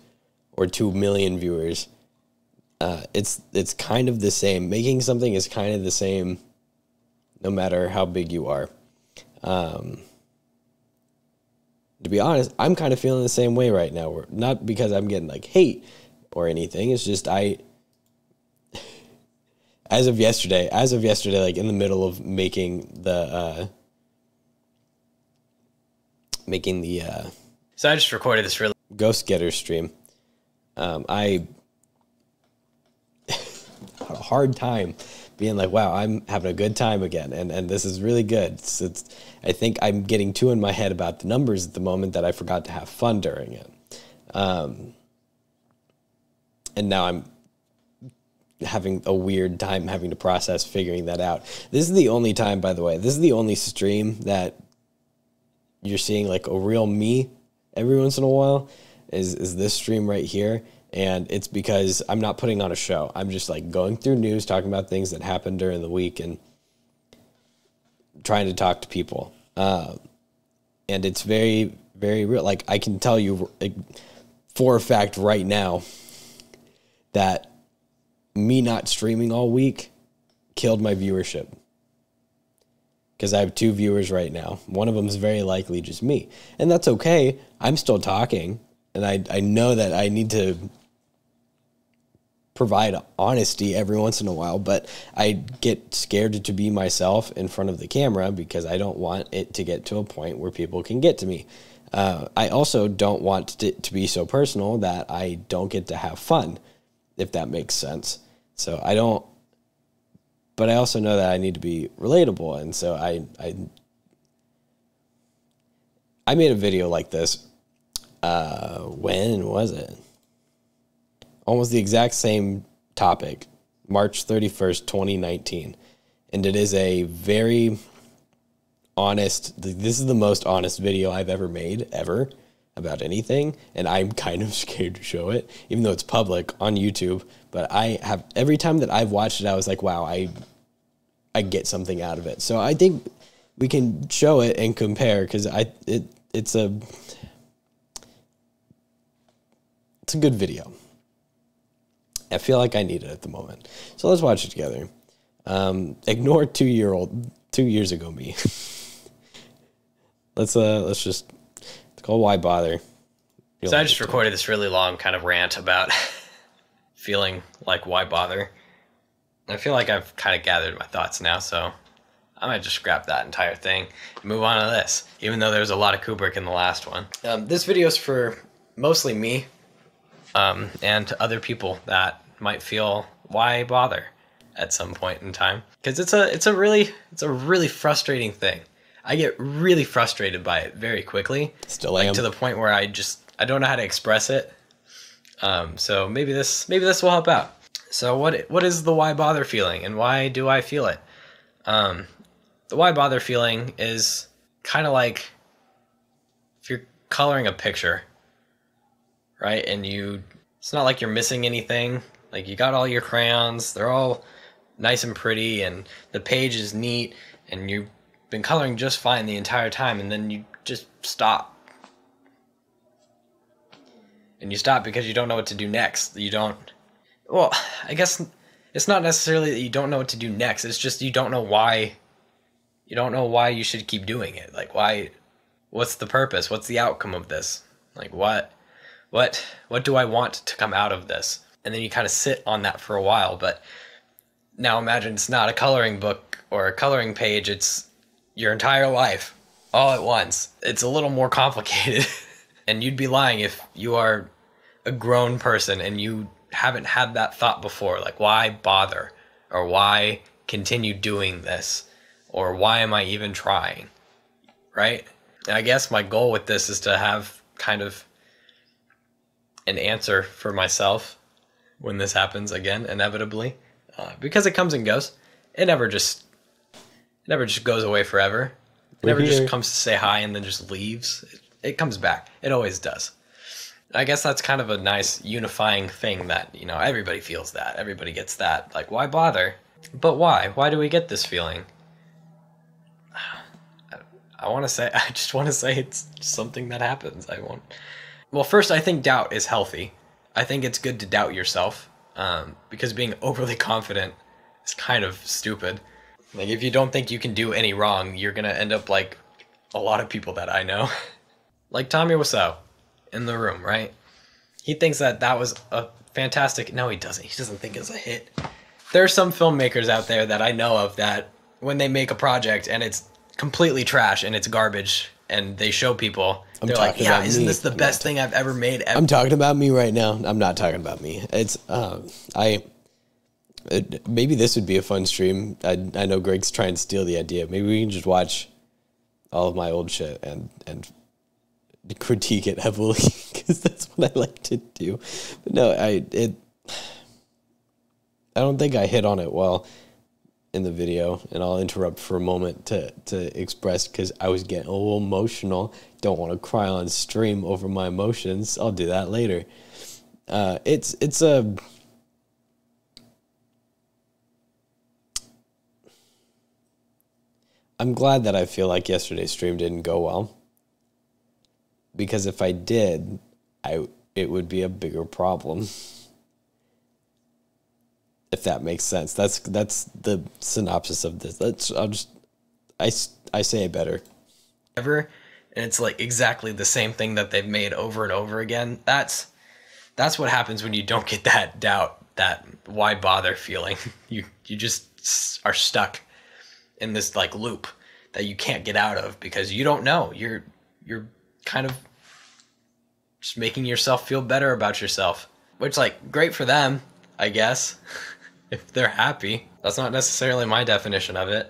or 2 million viewers, it's kind of the same. Making something is kind of the same no matter how big you are. to be honest, I'm kind of feeling the same way right now. Not because I'm getting like hate or anything. It's just as of yesterday, like in the middle of making the so I just recorded this really Ghost Getter stream. I had a hard time being like, wow, I'm having a good time again, and this is really good. I think I'm getting too in my head about the numbers at the moment that I forgot to have fun during it. And now I'm having a weird time having to process figuring that out. This is the only time, by the way, this is the only stream that you're seeing like a real me every once in a while is this stream right here. And it's because I'm not putting on a show. I'm just like going through news, talking about things that happened during the week and trying to talk to people. And it's very, very real. Like I can tell you for a fact right now that me not streaming all week killed my viewership. Because I have 2 viewers right now. One of them is very likely just me. And that's okay. I'm still talking. And I know that I need to provide honesty every once in a while, but I get scared to be myself in front of the camera because I don't want it to get to a point where people can get to me. I also don't want it to be so personal that I don't get to have fun, if that makes sense. So I don't, but I also know that I need to be relatable. And so I made a video like this. When was it? Almost the exact same topic, March 31st, 2019. And it is a very honest, this is the most honest video I've ever made, ever, about anything. And I'm kind of scared to show it, even though it's public on YouTube. But I have, every time that I've watched it, I was like, wow, I get something out of it. So I think we can show it and compare, because it's a good video. I feel like I need it at the moment. So let's watch it together. Ignore 2 years ago me. It's called Why Bother. So I just recorded this really long kind of rant about feeling like why bother. I feel like I've kind of gathered my thoughts now, so I might just scrap that entire thing and move on to this, even though there's a lot of Kubrick in the last one. This video is for mostly me, and other people that might feel why bother at some point in time, because it's a really frustrating thing. I get really frustrated by it very quickly. Still am. To the point where I don't know how to express it. So maybe this will help out. So what is the why bother feeling, and why do I feel it? The why bother feeling is kind of like if you're coloring a picture, right? And it's not like you're missing anything. Like you got all your crayons, they're all nice and pretty, and the page is neat, and you've been coloring just fine the entire time, and then you just stop. And you stop because you don't know what to do next. Well, I guess it's not necessarily that you don't know what to do next. It's just you don't know why. You don't know why you should keep doing it. Like why? What's the purpose? What's the outcome of this? Like what do I want to come out of this? And then you kind of sit on that for a while. But now imagine it's not a coloring book or a coloring page. It's your entire life all at once. It's a little more complicated. And you'd be lying if you are a grown person and you haven't had that thought before. Like, why bother? Or why continue doing this? Or why am I even trying? Right? And I guess my goal with this is to have kind of an answer for myself when this happens again, inevitably. Because it comes and goes. It never just goes away forever. It never just comes to say hi and then just leaves. It comes back. It always does. I guess that's kind of a nice unifying thing that, everybody feels that. Everybody gets that. Like, why bother? But why? Why do we get this feeling? I just want to say it's something that happens. Well, first, I think doubt is healthy. I think it's good to doubt yourself, because being overly confident is kind of stupid. Like, if you don't think you can do any wrong, you're going to end up like a lot of people that I know. Like Tommy Wiseau in The Room, right? He thinks that that was a fantastic... No, he doesn't. He doesn't think it's a hit. There are some filmmakers out there that I know of that when they make a project and it's completely trash and it's garbage and they show people, they're like, yeah, isn't this the best thing I've ever made ever? I'm talking about me right now. I'm not talking about me. It's maybe this would be a fun stream. I know Greg's trying to steal the idea. Maybe we can just watch all of my old shit and critique it heavily because that's what I like to do. But no, I don't think I hit on it well in the video, and I'll interrupt for a moment to express because I was getting a little emotional. Don't want to cry on stream over my emotions. I'll do that later. I'm glad that I feel like yesterday's stream didn't go well, because if I did, it would be a bigger problem. If that makes sense. That's the synopsis of this. I say it better. Ever, and it's like exactly the same thing that they've made over and over again. That's what happens when you don't get that doubt, that why bother feeling. You just are stuck in this like loop that you can't get out of because you don't know. You're kind of just making yourself feel better about yourself, which like great for them, I guess. If they're happy. That's not necessarily my definition of it.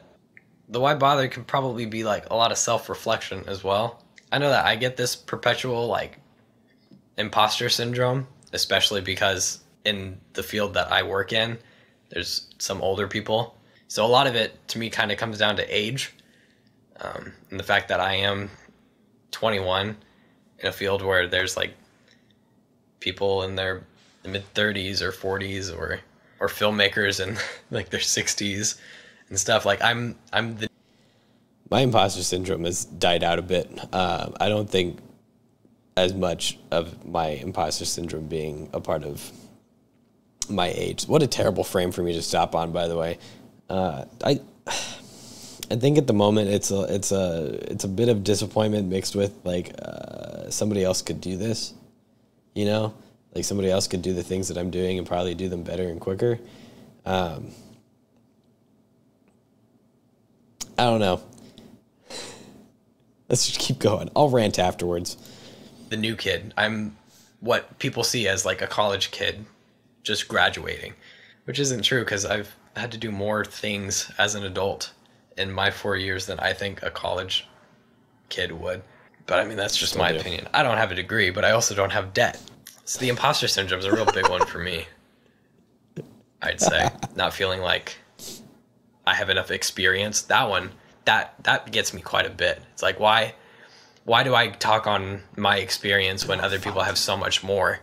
The why bother can probably be like a lot of self-reflection as well. I know that I get this perpetual like imposter syndrome, especially because in the field that I work in, there's some older people. So a lot of it to me kind of comes down to age, and the fact that I am 21 in a field where there's like people in their mid-30s or 40s or filmmakers in like their 60s and stuff. Like my imposter syndrome has died out a bit. I don't think as much of my imposter syndrome being a part of my age. What a terrible frame for me to stop on, by the way. I think at the moment it's a bit of disappointment mixed with like somebody else could do this, you know? Like somebody else could do the things that I'm doing and probably do them better and quicker. I don't know. Let's just keep going. I'll rant afterwards. The new kid. I'm what people see as like a college kid just graduating, which isn't true because I've had to do more things as an adult in my 4 years than I think a college kid would. But I mean, that's just my opinion. I don't have a degree, but I also don't have debt. So the imposter syndrome is a real big one for me, I'd say. Not feeling like I have enough experience. That one, that gets me quite a bit. It's like, why do I talk on my experience when other people have so much more?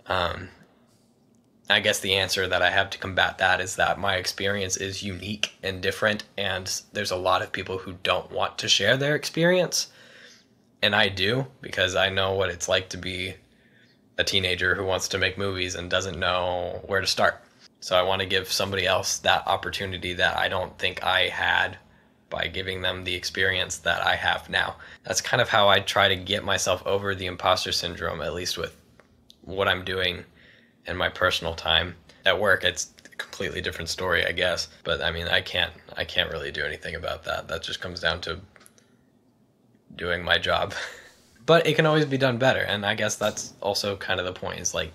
I guess the answer that I have to combat that is that my experience is unique and different, and there's a lot of people who don't want to share their experience. And I do, because I know what it's like to be a teenager who wants to make movies and doesn't know where to start. So I want to give somebody else that opportunity that I don't think I had by giving them the experience that I have now. That's kind of how I try to get myself over the imposter syndrome, at least with what I'm doing in my personal time. At work, it's a completely different story, I guess. But I mean, I can't really do anything about that. That just comes down to doing my job. But it can always be done better, and I guess that's also kind of the point, is like,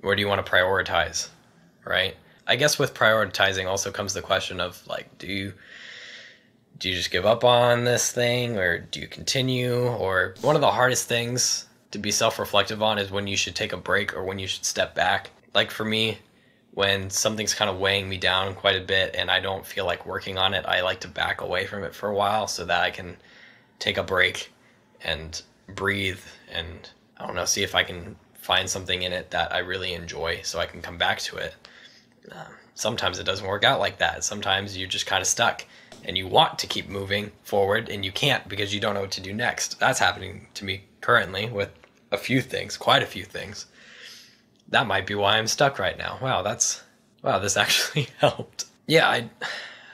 where do you want to prioritize, right? I guess with prioritizing also comes the question of like, do you just give up on this thing, or do you continue? Or one of the hardest things to be self-reflective on is when you should take a break or when you should step back. Like for me, when something's kind of weighing me down quite a bit and I don't feel like working on it, I like to back away from it for a while so that I can take a break and breathe and, I don't know, see if I can find something in it that I really enjoy so I can come back to it. Sometimes it doesn't work out like that. Sometimes you're just kind of stuck and you want to keep moving forward and you can't because you don't know what to do next. That's happening to me currently with a few things, quite a few things. That might be why I'm stuck right now. Wow, this actually helped. Yeah, I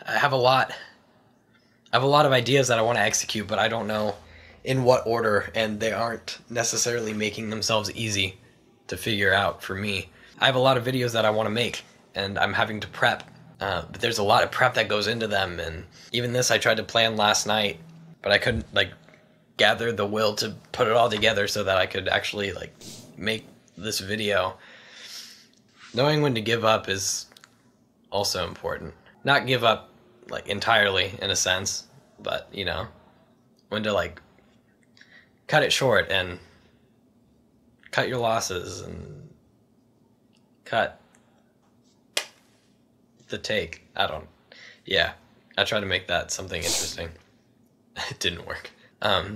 have a lot of ideas that I want to execute, but I don't know in what order, and they aren't necessarily making themselves easy to figure out for me. I have a lot of videos that I want to make, and I'm having to prep, but there's a lot of prep that goes into them, and even this I tried to plan last night, but I couldn't gather the will to put it all together so that I could actually make this video. Knowing when to give up is also important. Not give up entirely in a sense, but when to cut it short and cut your losses and cut the take. I tried to make that something interesting. It didn't work.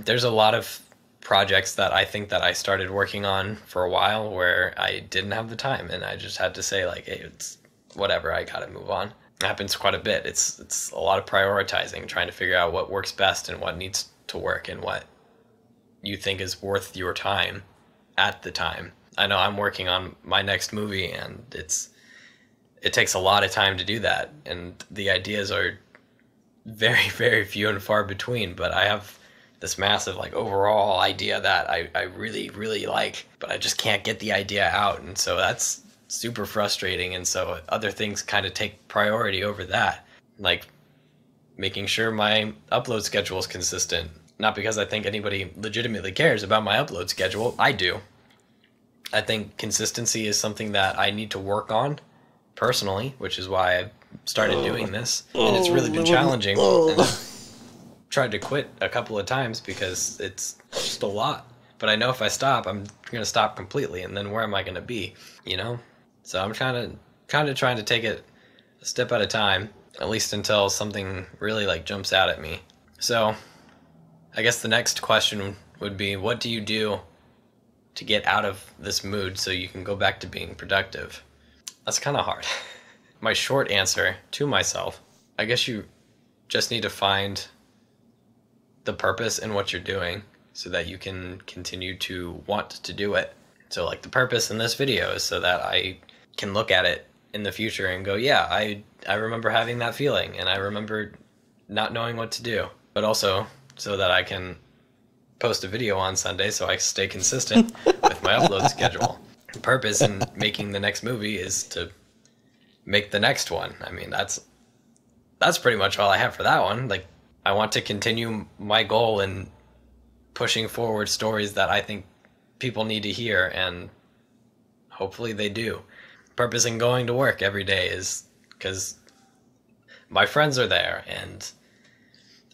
There's a lot of projects that I think that I started working on for a while where I didn't have the time, and I just had to say hey, it's whatever, I gotta move on. It happens quite a bit. It's a lot of prioritizing, trying to figure out what works best and what needs to work and what you think is worth your time at the time. I know I'm working on my next movie, and it takes a lot of time to do that, and the ideas are very, very few and far between, but I have this massive overall idea that I really, really like, but I just can't get the idea out, and so that's super frustrating, and so other things kind of take priority over that, making sure my upload schedule is consistent. Not because I think anybody legitimately cares about my upload schedule. I do. I think consistency is something that I need to work on personally, which is why I started doing this, and it's really been challenging. And I've tried to quit a couple of times because it's just a lot. But I know if I stop, I'm going to stop completely, and then where am I going to be, So I'm kind of trying to take it a step at a time, at least until something really jumps out at me. So I guess the next question would be, what do you do to get out of this mood so you can go back to being productive? That's kind of hard. My short answer to myself, I guess you just need to find the purpose in what you're doing so that you can continue to want to do it. So the purpose in this video is so that I can look at it in the future and go, yeah, I remember having that feeling, and I remember not knowing what to do. But also so that I can post a video on Sunday so I stay consistent with my upload schedule. The purpose in making the next movie is to make the next one. I mean, that's pretty much all I have for that one. I want to continue my goal in pushing forward stories that I think people need to hear, and hopefully they do. Purpose in going to work every day is because my friends are there, and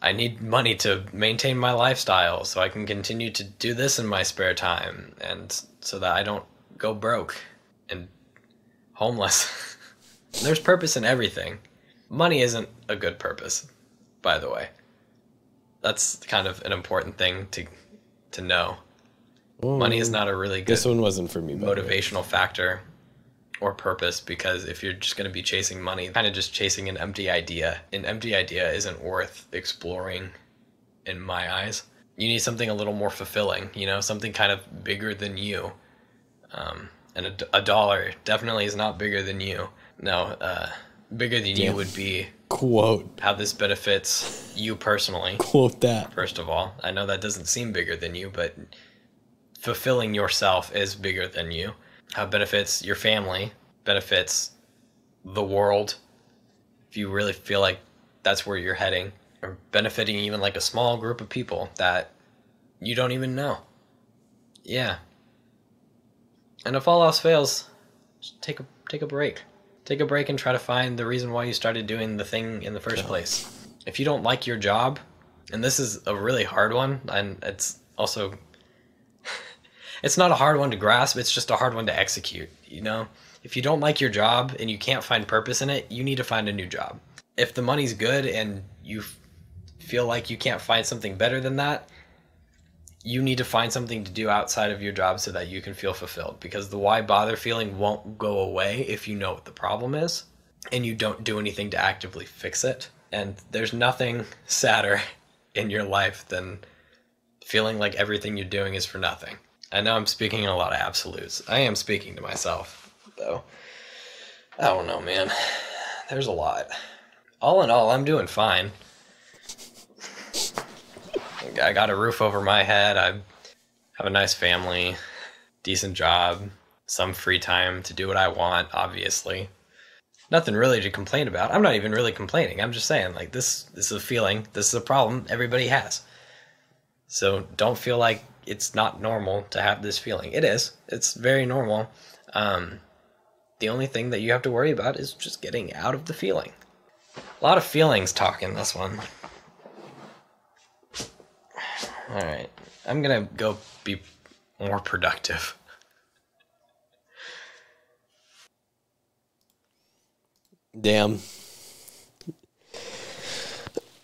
I need money to maintain my lifestyle so I can continue to do this in my spare time, and so that I don't go broke and homeless. There's purpose in everything. Money isn't a good purpose, by the way. That's kind of an important thing to know. Money is not a really good this one wasn't for me, motivational factor or purpose, because if you're just going to be chasing money, kind of just chasing an empty idea. An empty idea isn't worth exploring in my eyes. You need something a little more fulfilling, something kind of bigger than you. And a dollar definitely is not bigger than you. No, bigger than you would be quote how this benefits you personally. Quote that. First of all, I know that doesn't seem bigger than you, but fulfilling yourself is bigger than you. How it benefits your family, benefits the world, if you really feel like that's where you're heading, or benefiting even a small group of people that you don't even know. Yeah. And if all else fails, just take a break. Take a break and try to find the reason why you started doing the thing in the first place. If you don't like your job, and this is a really hard one, and it's also it's not a hard one to grasp, it's just a hard one to execute, If you don't like your job and you can't find purpose in it, you need to find a new job. If the money's good and you feel like you can't find something better than that, you need to find something to do outside of your job so that you can feel fulfilled, because the why bother feeling won't go away if you know what the problem is and you don't do anything to actively fix it. And there's nothing sadder in your life than feeling like everything you're doing is for nothing. I know I'm speaking in a lot of absolutes. I am speaking to myself, though. I don't know, man. There's a lot. All in all, I'm doing fine. I got a roof over my head. I have a nice family, decent job, some free time to do what I want, obviously. Nothing really to complain about. I'm not even really complaining. I'm just saying, like, this is a feeling. This is a problem everybody has. So don't feel like it's not normal to have this feeling. It is. It's very normal. The only thing that you have to worry about is just getting out of the feeling. A lot of feelings talk in this one. Alright. I'm gonna go be more productive. Damn.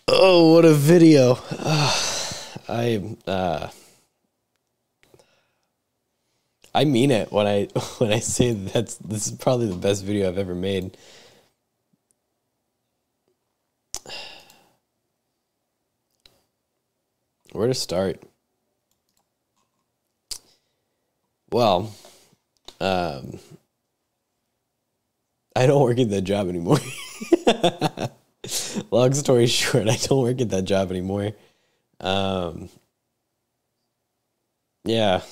Oh, what a video. I mean it when I say this is probably the best video I've ever made. Where to start? Well, I don't work at that job anymore. Long story short, I don't work at that job anymore. Yeah.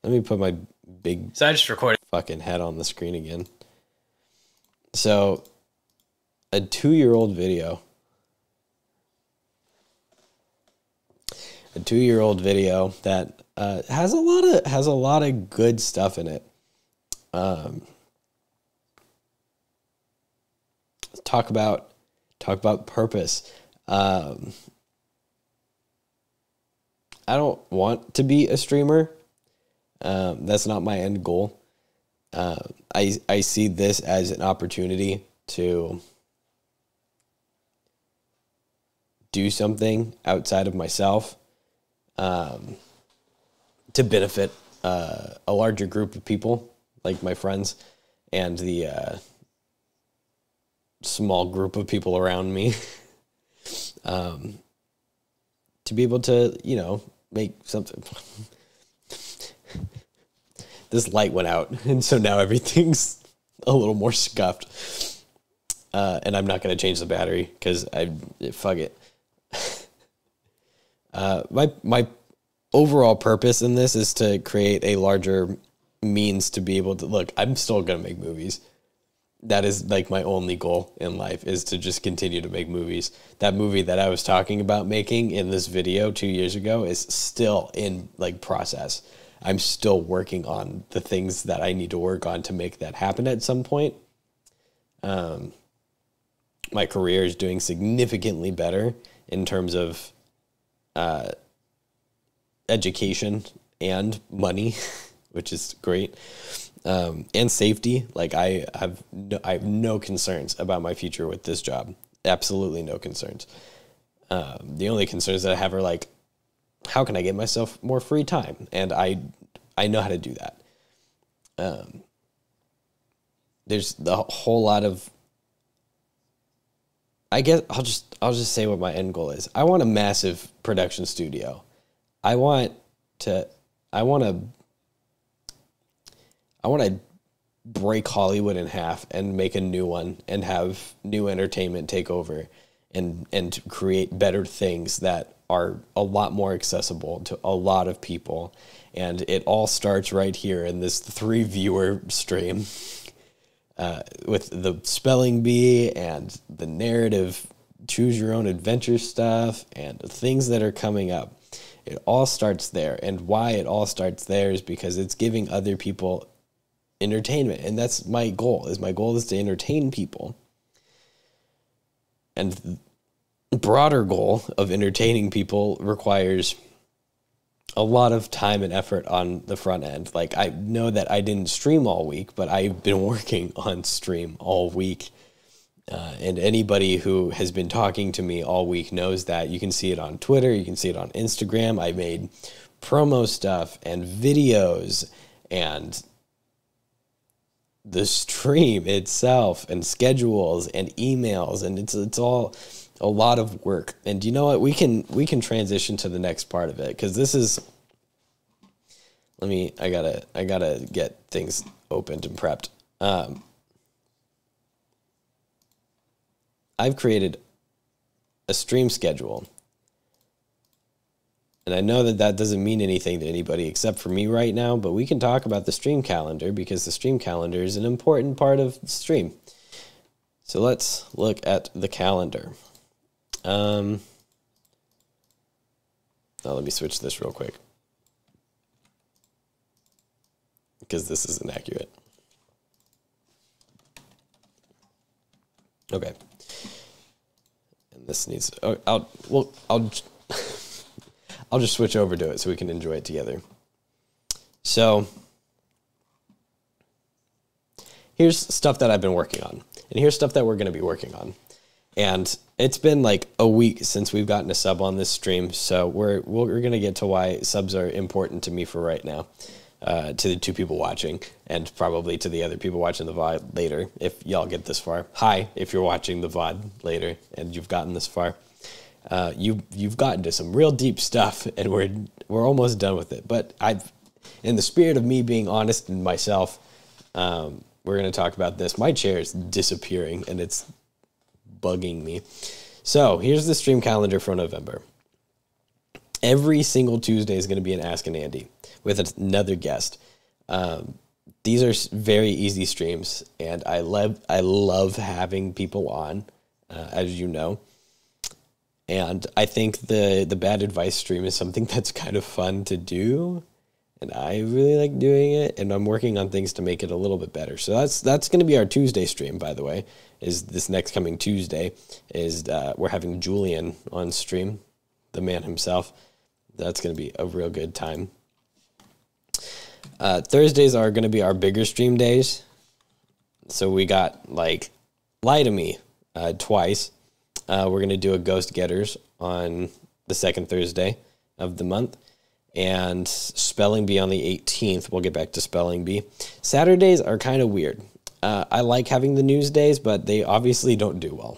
Let me put my big so I just recorded fucking head on the screen again. So, a 2-year-old video. A 2-year-old video that has a lot of good stuff in it. Talk about purpose. I don't want to be a streamer. That's not my end goal. I see this as an opportunity to do something outside of myself, to benefit a larger group of people, like my friends, and the small group of people around me, to be able to, you know, make something. This light went out, and so now everything's a little more scuffed. And I'm not going to change the battery because fuck it. My overall purpose in this is to create a larger means to be able to look. I'm still going to make movies. That is like my only goal in life, is to just continue to make movies. That movie that I was talking about making in this video 2 years ago is still in like process. I'm still working on the things that I need to work on to make that happen at some point. My career is doing significantly better in terms of education and money, which is great, and safety. Like I have no concerns about my future with this job. Absolutely no concerns. The only concerns that I have are like, how can I get myself more free time? And I know how to do that. There's a whole lot of, I guess I'll just say what my end goal is. I want a massive production studio. I want to break Hollywood in half and make a new one and have new entertainment take over and create better things that are a lot more accessible to a lot of people. And it all starts right here in this 3-viewer stream, with the spelling bee and the narrative, choose your own adventure stuff and things that are coming up. It all starts there. And why it all starts there is because it's giving other people entertainment. And that's my goal. My goal is to entertain people. And the broader goal of entertaining people requires a lot of time and effort on the front end. Like, I know that I didn't stream all week, but I've been working on stream all week. And anybody who has been talking to me all week knows that. You can see it on Twitter. You can see it on Instagram. I made promo stuff and videos and the stream itself and schedules and emails. And it's all a lot of work. And you know what? We can transition to the next part of it, because this is, I gotta get things opened and prepped. I've created a stream schedule And I know that that doesn't mean anything to anybody except for me right now, but we can talk about the stream calendar because the stream calendar is an important part of the stream. So let's look at the calendar. Now let me switch this real quick because this isn't accurate. Okay. And this needs, I'll just switch over to it so we can enjoy it together. So here's stuff that I've been working on, and here's stuff that we're going to be working on. And it's been like a week since we've gotten a sub on this stream, so we're going to get to why subs are important to me for right now, to the 2 people watching, and probably to the other people watching the VOD later, if y'all get this far. Hi, if you're watching the VOD later and you've gotten this far. You've gotten to some real deep stuff, and we're almost done with it. But in the spirit of me being honest in myself, we're going to talk about this. My chair is disappearing, and it's bugging me. So here's the stream calendar for November. Every single Tuesday is going to be an Ask an Andy with another guest. These are very easy streams, and I love having people on, as you know. And I think the bad advice stream is something that's kind of fun to do, and I really like doing it, and I'm working on things to make it a little bit better. So that's going to be our Tuesday stream, by the way, is this next coming Tuesday. We're having Julian on stream, the man himself. That's going to be a real good time. Thursdays are going to be our bigger stream days. So we got, like, Lie to Me twice. We're going to do a Ghost Getters on the 2nd Thursday of the month. And Spelling Bee on the 18th. We'll get back to Spelling Bee. Saturdays are kind of weird. I like having the news days, but they obviously don't do well.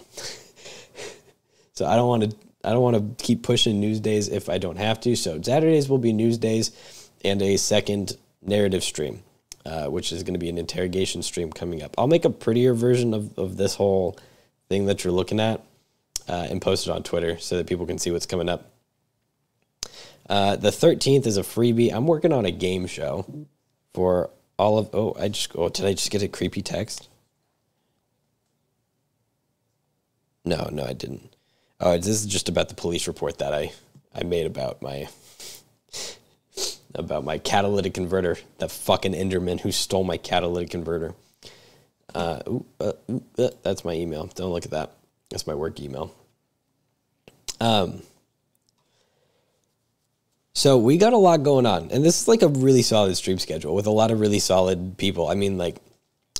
So I don't want to keep pushing news days if I don't have to. So Saturdays will be news days and a second narrative stream, which is going to be an interrogation stream coming up. I'll make a prettier version of this whole thing that you're looking at and post it on Twitter so that people can see what's coming up. The 13th is a freebie. I'm working on a game show for all of... did I just get a creepy text? No, I didn't. Oh, this is just about the police report that I made about my catalytic converter. That fucking Enderman who stole my catalytic converter. That's my email. Don't look at that. That's my work email. So we got a lot going on, and this is like a really solid stream schedule with a lot of really solid people. I mean, like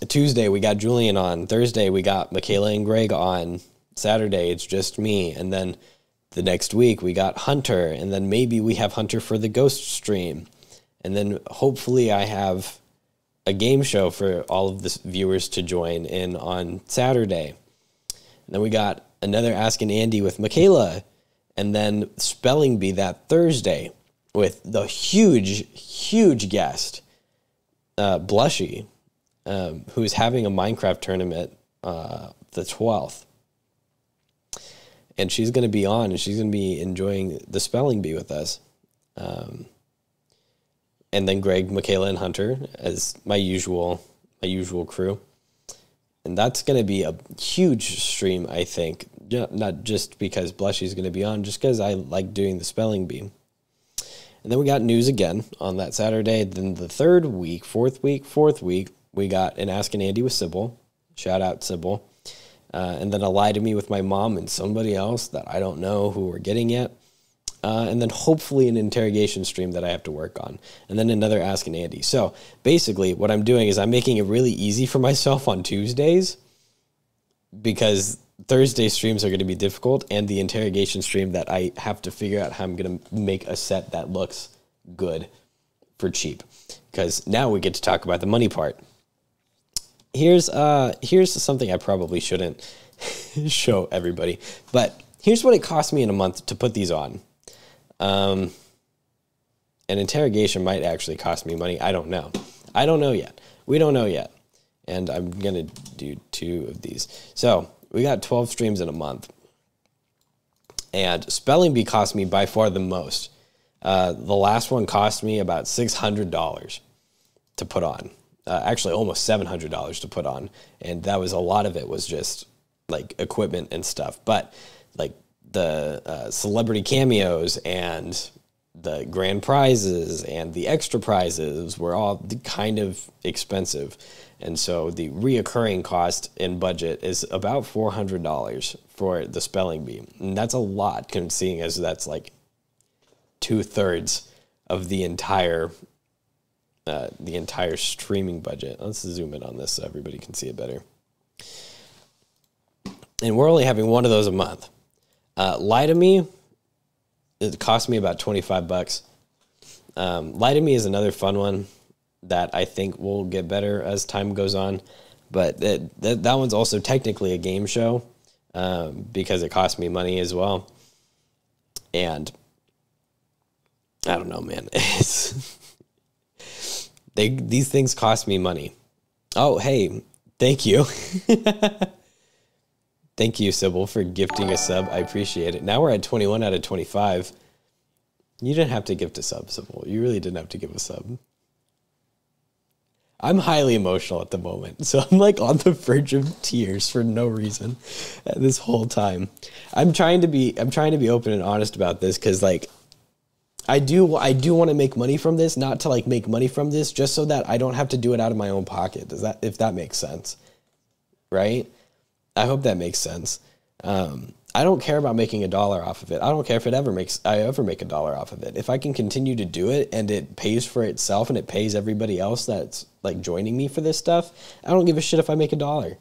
Tuesday we got Julian on, Thursday we got Michaela and Greg on, Saturday it's just me, and then the next week we got Hunter, and then maybe we have Hunter for the ghost stream, and then hopefully I have a game show for all of the viewers to join in on Saturday. And then we got another Ask an Andy with Michaela, and then Spelling Bee that Thursday with the huge guest, Blushy, who's having a Minecraft tournament the 12th. And she's going to be on, and she's going to be enjoying the Spelling Bee with us. And then Greg, Michaela, and Hunter as my usual crew. And that's going to be a huge stream, I think. Not just because Blushy's going to be on, just because I like doing the Spelling Bee. And then we got news again on that Saturday. Then the fourth week, we got an Ask an Andy with Sybil. Shout out Sybil. And then a Lie to Me with my mom and somebody else that I don't know who we're getting yet. And then hopefully an interrogation stream that I have to work on. And then another Ask an Andy. So basically what I'm doing is I'm making it really easy for myself on Tuesdays because Thursday streams are going to be difficult, and the interrogation stream that I have to figure out how I'm going to make a set that looks good for cheap. Because now we get to talk about the money part. Here's something I probably shouldn't show everybody, but here's what it cost me in a month to put these on. An interrogation might actually cost me money. I don't know. I don't know yet. We don't know yet. And I'm going to do 2 of these. So we got 12 streams in a month. And Spelling Bee cost me by far the most. The last one cost me about $600 to put on. Actually, almost $700 to put on. And that was a lot of it was just like equipment and stuff. But like the celebrity cameos and the grand prizes and the extra prizes were all kind of expensive. And so the reoccurring cost in budget is about $400 for the spelling bee. And that's a lot, seeing as that's like 2/3 of the entire streaming budget. Let's zoom in on this so everybody can see it better. And we're only having one of those a month. Lie to Me, it cost me about $25. Lie to Me is another fun one that I think will get better as time goes on. But that one's also technically a game show because it cost me money as well. And I don't know, man. These things cost me money. Oh, hey, thank you. Thank you, Sybil, for gifting a sub. I appreciate it. Now we're at 21 out of 25. You didn't have to gift a sub, Sybil. You really didn't have to give a sub. I'm highly emotional at the moment, so I'm like on the verge of tears for no reason this whole time. I'm trying to be open and honest about this because like I do want to make money from this, not to like make money from this just so that I don't have to do it out of my own pocket. If that makes sense, right? I hope that makes sense. I don't care about making $1 off of it. I don't care if I ever make $1 off of it. If I can continue to do it and it pays for itself and it pays everybody else that's like joining me for this stuff, I don't give a shit if I make $1.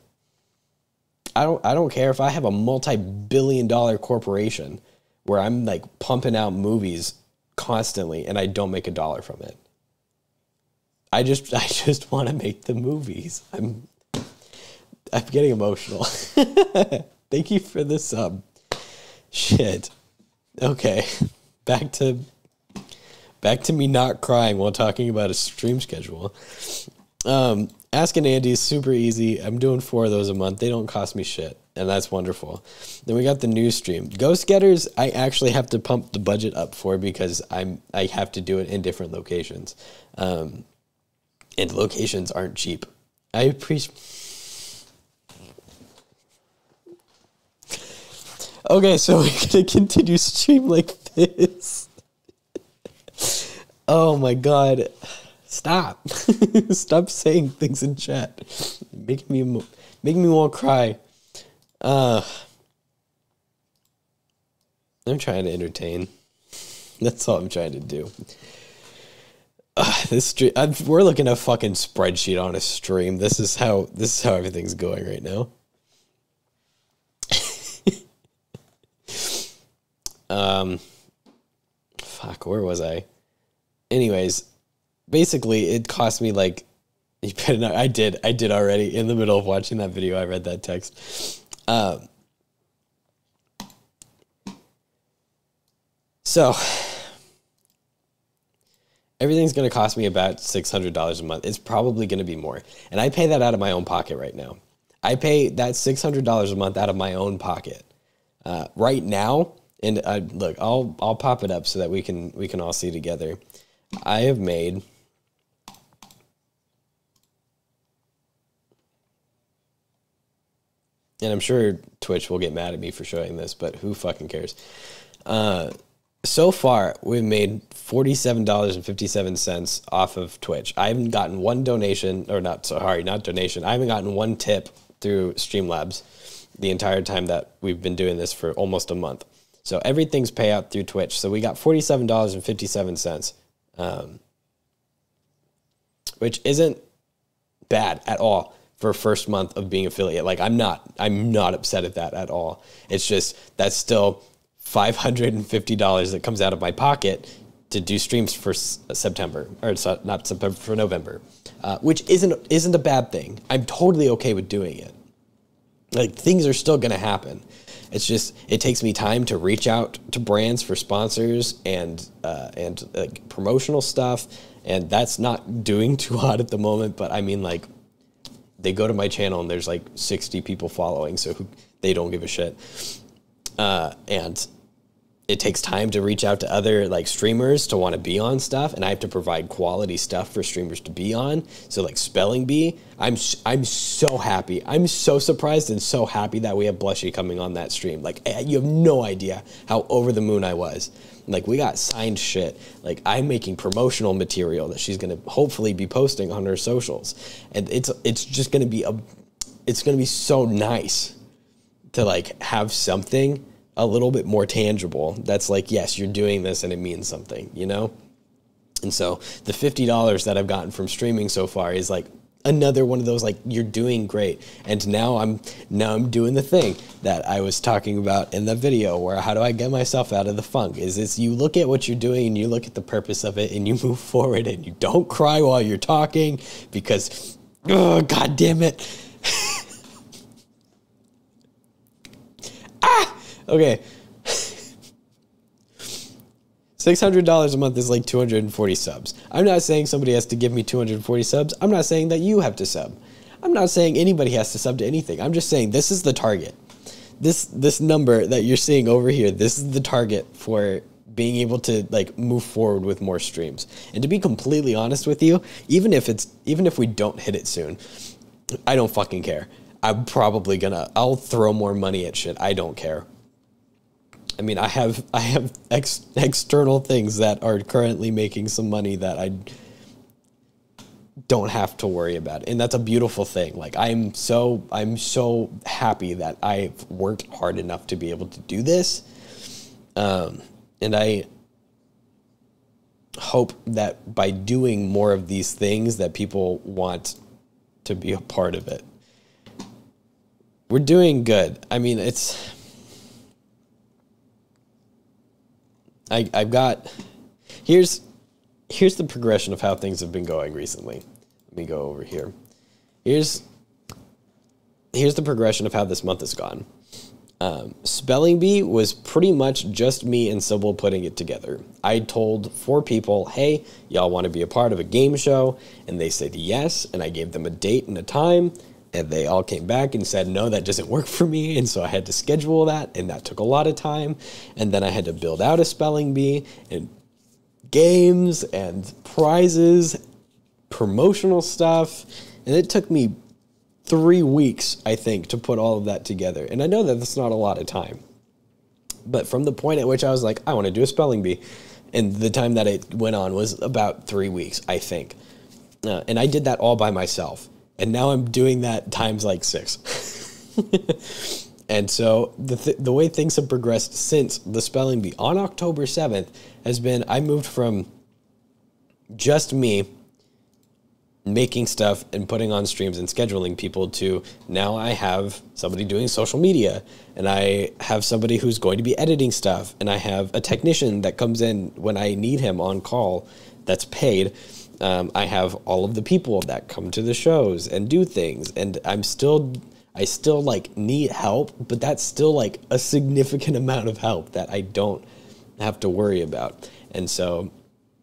I don't care if I have a multi-billion-dollar corporation where I'm like pumping out movies constantly and I don't make $1 from it. I just want to make the movies. I'm getting emotional. Thank you for the sub. Shit. Okay. Back to me not crying while talking about a stream schedule. Asking Andy is super easy. I'm doing 4 of those a month. They don't cost me shit, and that's wonderful. Then we got the news stream. Ghost Getters, I actually have to pump the budget up for because I have to do it in different locations. And locations aren't cheap. I appreciate... Okay, so we're going to continue stream like this. Oh my god. Stop. Stop saying things in chat. Making me want to cry. I'm trying to entertain. That's all I'm trying to do. This stream, we're looking at a fucking spreadsheet on a stream. This is how everything's going right now. Fuck, where was I? Anyways, basically it cost me like, you better not, I did already in the middle of watching that video. I read that text. So everything's going to cost me about $600 a month. It's probably going to be more. And I pay that out of my own pocket right now. I pay that $600 a month out of my own pocket. Right now, and look, I'll pop it up so that we can all see together. I have made and I'm sure Twitch will get mad at me for showing this, but who fucking cares? So far, we've made $47.57 off of Twitch. I haven't gotten one donation, or not donation. I haven't gotten one tip through Streamlabs the entire time that we've been doing this for almost a month. So everything's payout through Twitch. So we got $47.57, which isn't bad at all for first month of being affiliate. Like I'm not upset at that at all. It's just that's still $550 that comes out of my pocket to do streams for September, or not September, for November, which isn't a bad thing. I'm totally okay with doing it. Like things are still going to happen. It's just it takes me time to reach out to brands for sponsors and like promotional stuff, and that's not doing too hot at the moment. But I mean, like they go to my channel and there's like 60 people following, so they don't give a shit. And it takes time to reach out to other like streamers to want to be on stuff, and I have to provide quality stuff for streamers to be on. So like Spelling Bee, I'm so happy. I'm so surprised and so happy that we have Blushy coming on that stream. Like, you have no idea how over the moon I was. Like, we got signed shit. Like, I'm making promotional material that she's gonna hopefully be posting on her socials, and it's just gonna be it's gonna be so nice to like have something a little bit more tangible that's like, yes, you're doing this and it means something, you know? And so the $50 that I've gotten from streaming so far is like another one of those, like, you're doing great. And now I'm doing the thing that I was talking about in the video, where how do I get myself out of the funk? Is you look at what you're doing and you look at the purpose of it and you move forward and you don't cry while you're talking because, oh, God damn it. Okay. $600 a month is like 240 subs. I'm not saying somebody has to give me 240 subs. I'm not saying that you have to sub. I'm not saying anybody has to sub to anything. I'm just saying this is the target. This number that you're seeing over here, this is the target for being able to like move forward with more streams. And to be completely honest with you, even if we don't hit it soon, I don't fucking care. I'm probably I'll throw more money at shit. I don't care. I mean, I have external things that are currently making some money that I don't have to worry about, and that's a beautiful thing. Like, I'm so happy that I've worked hard enough to be able to do this, and I hope that by doing more of these things that people want to be a part of it. We're doing good. I mean, I've got, here's the progression of how things have been going recently. Let me go over here. Here's the progression of how this month has gone. Spelling Bee was pretty much just me and Sybil putting it together. I told 4 people, hey, y'all want to be a part of a game show? And they said yes, and I gave them a date and a time. And they all came back and said, no, that doesn't work for me. And so I had to schedule that, and that took a lot of time. And then I had to build out a Spelling Bee and games and prizes, promotional stuff. And it took me 3 weeks, I think, to put all of that together. And I know that that's not a lot of time. But from the point at which I was like, I want to do a Spelling Bee, and the time that it went on was about 3 weeks, I think. And I did that all by myself. And now I'm doing that times like 6. And so the way things have progressed since the Spelling Bee on October 7th has been, I moved from just me making stuff and putting on streams and scheduling people to now I have somebody doing social media, and I have somebody who's going to be editing stuff, and I have a technician that comes in when I need him on call that's paid. I have all of the people that come to the shows and do things, and I still like need help, but that's still like a significant amount of help that I don't have to worry about. And so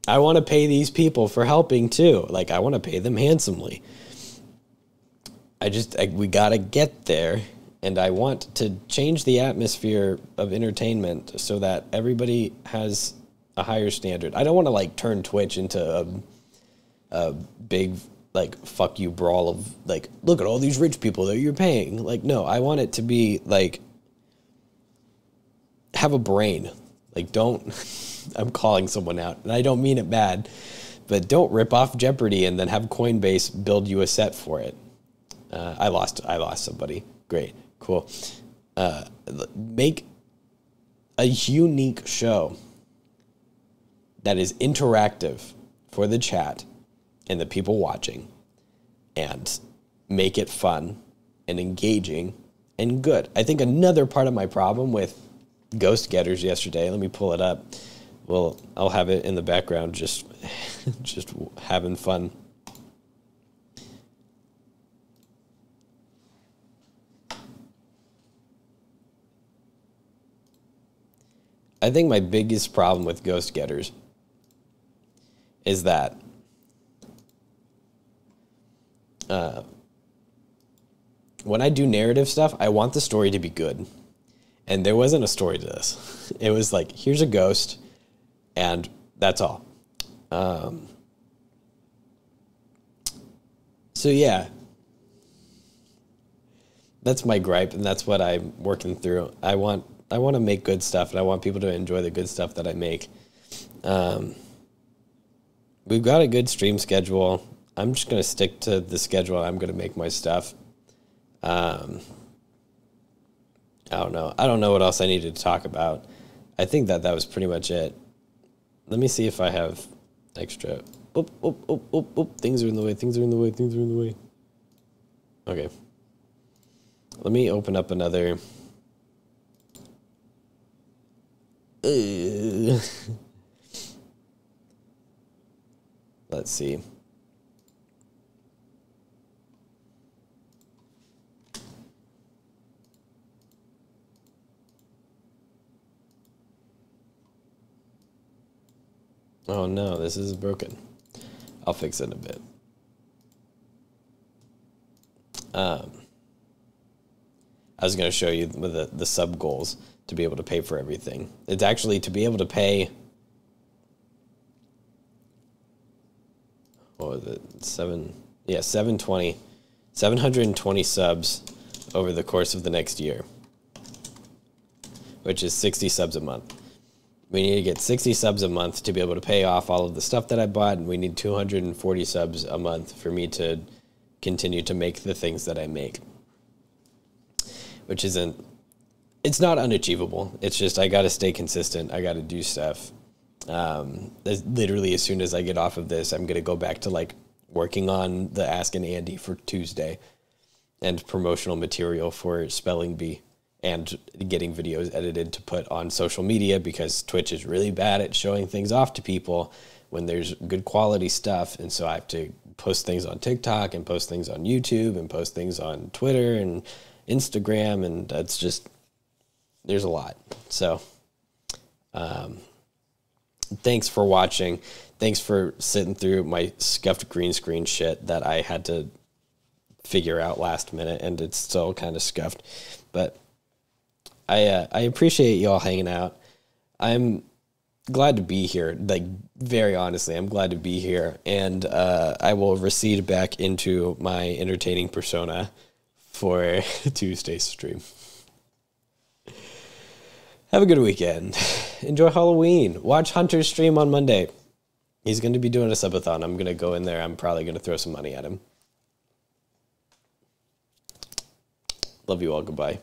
I want to pay these people for helping too. Like, I want to pay them handsomely. We got to get there, and I want to change the atmosphere of entertainment so that everybody has a higher standard. I don't want to like turn Twitch into a big like fuck you brawl of like, look at all these rich people that you're paying. Like, no, I want it to be like, have a brain. Like, don't I'm calling someone out, and I don't mean it bad, but don't rip off Jeopardy and then have Coinbase build you a set for it. I lost somebody. Great, cool. Make a unique show that is interactive for the chat and the people watching, and make it fun and engaging and good. I think another part of my problem with Ghost Getters yesterday, let me pull it up. Well, I'll have it in the background, just having fun. I think my biggest problem with Ghost Getters is that when I do narrative stuff, I want the story to be good. And there wasn't a story to this. It was like, here's a ghost, and that's all. So yeah, that's my gripe, and that's what I'm working through. I want to make good stuff, and I want people to enjoy the good stuff that I make. We've got a good stream schedule. I'm just going to stick to the schedule. I'm going to make my stuff. I don't know. I don't know what else I needed to talk about. I think that was pretty much it. Let me see if I have extra. Oop, oop, oop, oop, oop. Things are in the way. Things are in the way. Things are in the way. Okay. Let me open up another. Let's see. Oh no, this is broken. I'll fix it in a bit. I was going to show you the sub goals to be able to pay for everything. It's actually to be able to pay. What was it? 720 subs over the course of the next year, which is 60 subs a month. We need to get 60 subs a month to be able to pay off all of the stuff that I bought, and we need 240 subs a month for me to continue to make the things that I make. Which isn't, it's not unachievable. It's just I got to stay consistent. I got to do stuff. Literally, as soon as I get off of this, I'm going to go back to like working on the Ask and Andy for Tuesday and promotional material for Spelling Bee and getting videos edited to put on social media, because Twitch is really bad at showing things off to people when there's good quality stuff. And so I have to post things on TikTok and post things on YouTube and post things on Twitter and Instagram, and that's just, there's a lot. So thanks for watching. Thanks for sitting through my scuffed green screen shit that I had to figure out last minute, and it's still kind of scuffed, but I appreciate y'all hanging out. I'm glad to be here. Like, very honestly, I'm glad to be here, and I will recede back into my entertaining persona for Tuesday's stream. Have a good weekend. Enjoy Halloween. Watch Hunter's stream on Monday. He's going to be doing a subathon. I'm going to go in there. I'm probably going to throw some money at him. Love you all. Goodbye.